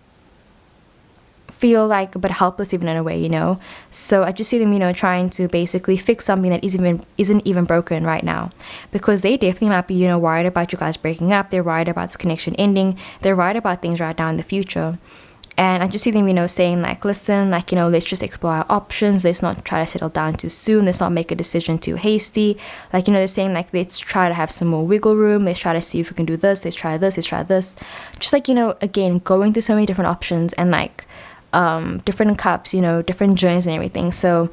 feel like a bit helpless even in a way, you know. So I just see them, you know, trying to basically fix something that isn't even broken right now, because they definitely might be, you know, worried about you guys breaking up. They're worried about this connection ending. They're worried about things right now in the future. And I just see them, you know, saying like, listen, like, you know, let's just explore our options. Let's not try to settle down too soon. Let's not make a decision too hasty. Like, you know, they're saying like, let's try to have some more wiggle room. Let's try to see if we can do this. Let's try this. Let's try this. Just like, you know, again, going through so many different options and like different cups, you know, different journeys and everything. So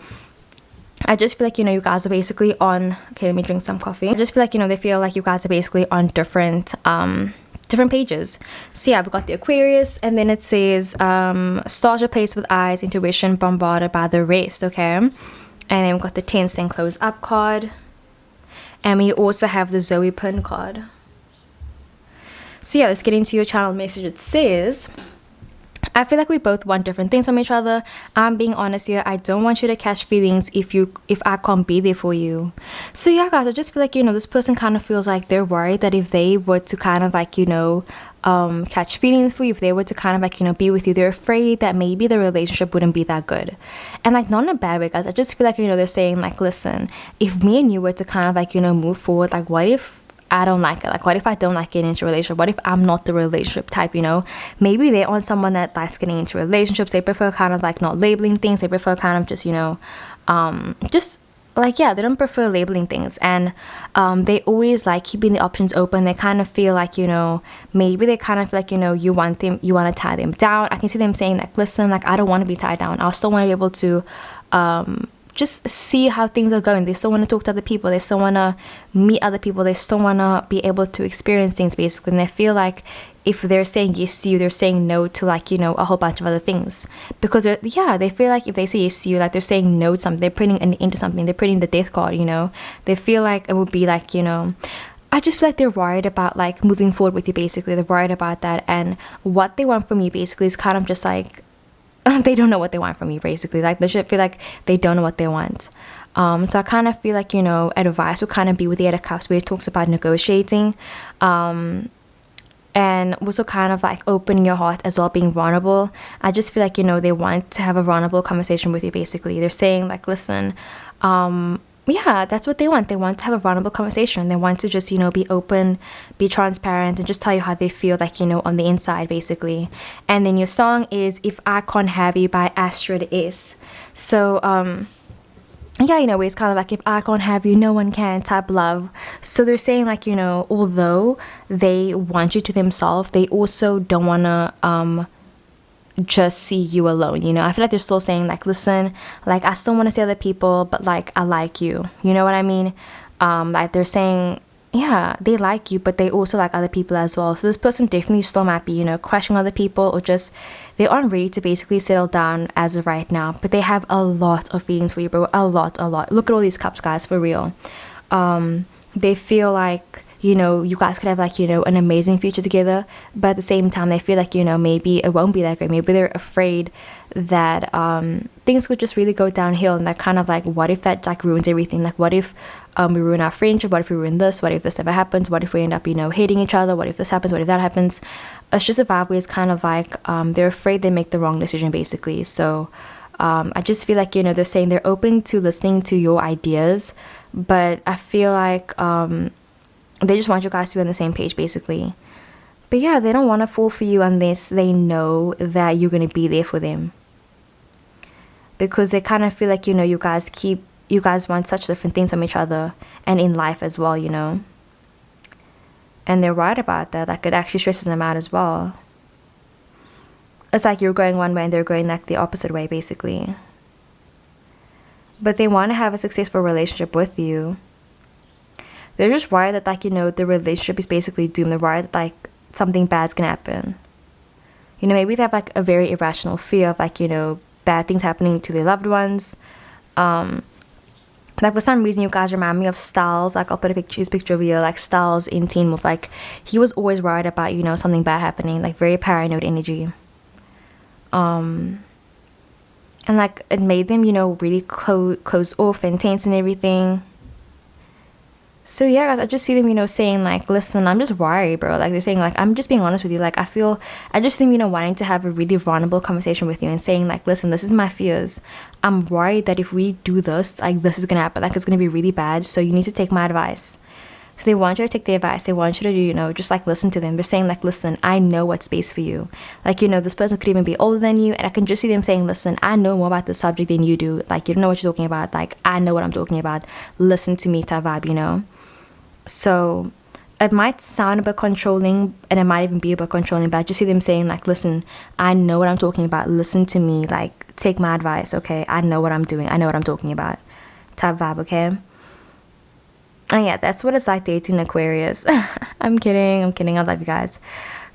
I just feel like, you guys are basically on, okay, let me drink some coffee. I just feel like, they feel like you guys are basically on different pages. So yeah, we got the Aquarius, and then it says stars replaced with eyes, intuition bombarded by the rest, okay? And then we've got the 10 cent close up card, and we also have the Zoe pin card. So yeah, let's get into your channel message. It says, I feel like we both want different things from each other. I'm being honest here. I don't want you to catch feelings if I can't be there for you. So yeah, guys, I just feel like, this person kind of feels like they're worried that if they were to kind of like, catch feelings for you, if they were to kind of like, be with you, they're afraid that maybe the relationship wouldn't be that good. And like, not in a bad way, guys. I just feel like, they're saying like, listen, if me and you were to kind of like, move forward, like what if I don't like it? Like, what if I don't like getting into a relationship? What if I'm not the relationship type, Maybe they aren't someone that likes getting into relationships. They prefer kind of like not labeling things. They prefer kind of just, just like, yeah, they don't prefer labeling things. And they always like keeping the options open. They kind of feel like, maybe they kind of feel like, you want to tie them down. I can see them saying like, listen, like, I don't want to be tied down. I still want to be able to, just see how things are going. They still want to talk to other people. They still want to meet other people. They still want to be able to experience things, basically. And they feel like if they're saying yes to you, they're saying no to like, a whole bunch of other things. Because they feel like if they say yes to you, like they're saying no to something. They're putting an end to something. They're putting the death card, They feel like it would be like, I just feel like they're worried about like moving forward with you, basically. They're worried about that. And what they want from you basically is kind of just like, they don't know what they want from you, basically. Like, they should feel like they don't know what they want. So I kind of feel like, advice would kind of be with the Eight of Cups, where it talks about negotiating, and also kind of like opening your heart as well, being vulnerable. I just feel like, they want to have a vulnerable conversation with you, basically. They're saying like, listen, yeah, that's what they want. They want to have a vulnerable conversation. They want to just, be open, be transparent, and just tell you how they feel like, on the inside, basically. And then your song is If I Can't Have You by Astrid S. So, yeah, it's kind of like, if I can't have you, no one can type love. So they're saying like, although they want you to themselves, they also don't want to, just see you alone. I feel like they're still saying like, listen, like, I still want to see other people, but like, I like you, you know what I mean? Like, they're saying, yeah, they like you, but they also like other people as well. So this person definitely still might be, crushing other people, or just they aren't ready to basically settle down as of right now, but they have a lot of feelings for you, bro. A lot. Look at all these cups, guys, for real. They feel like, you guys could have like, an amazing future together, but at the same time they feel like, maybe it won't be that great. Maybe they're afraid that things could just really go downhill, and that kind of like, what if that like ruins everything? Like, what if we ruin our friendship? What if we ruin this? What if this never happens? What if we end up, hating each other? What if this happens? What if that happens? It's just a vibe where it's kind of like, they're afraid they make the wrong decision, basically. So I just feel like, they're saying they're open to listening to your ideas, but I feel like they just want you guys to be on the same page, basically. But yeah, they don't want to fall for you unless they know that you're going to be there for them. Because they kind of feel like, you guys want such different things from each other, and in life as well, And they're right about that. Like, it actually stresses them out as well. It's like you're going one way and they're going like the opposite way, basically. But they want to have a successful relationship with you. They're just worried that like, the relationship is basically doomed. They're worried that like something bad's gonna happen. Maybe they have like a very irrational fear of like, bad things happening to their loved ones. Like, for some reason, you guys remind me of Styles. Like, I'll put his picture over here, like Styles in Teen Wolf. Like, he was always worried about, something bad happening. Like, very paranoid energy. And like, it made them, really close off and tense and everything. So yeah, guys, I just see them, saying like, listen, I'm just worried, bro. Like, they're saying like, I'm just being honest with you. Like, I just think, wanting to have a really vulnerable conversation with you and saying like, listen, this is my fears. I'm worried that if we do this, like, this is gonna happen. Like, it's gonna be really bad. So you need to take my advice. So they want you to take their advice. They want you to, just like listen to them. They're saying like, listen, I know what's best for you. Like, this person could even be older than you. And I can just see them saying, listen, I know more about this subject than you do. Like, you don't know what you're talking about. Like, I know what I'm talking about. Listen to me type vibe, So it might sound a bit controlling, and it might even be a bit controlling, but I just see them saying like, listen, I know what I'm talking about. Listen to me. Like, take my advice, okay? I know what I'm doing. I know what I'm talking about. type vibe, okay? And yeah, that's what it's like dating Aquarius. I'm kidding, I love you guys.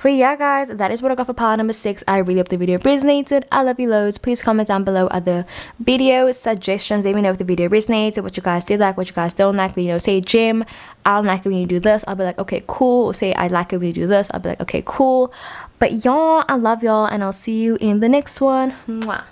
But yeah guys, that is what I got for pile number 6. I really hope the video resonated. I love you loads. Please comment down below other video suggestions. Let me know if the video resonated, what you guys did like, what you guys don't like. You know, say Jim, I don't like it when you do this, I'll be like okay cool. Or say I like it when you do this, I'll be like okay cool. But y'all, I love y'all and I'll see you in the next one. Mwah.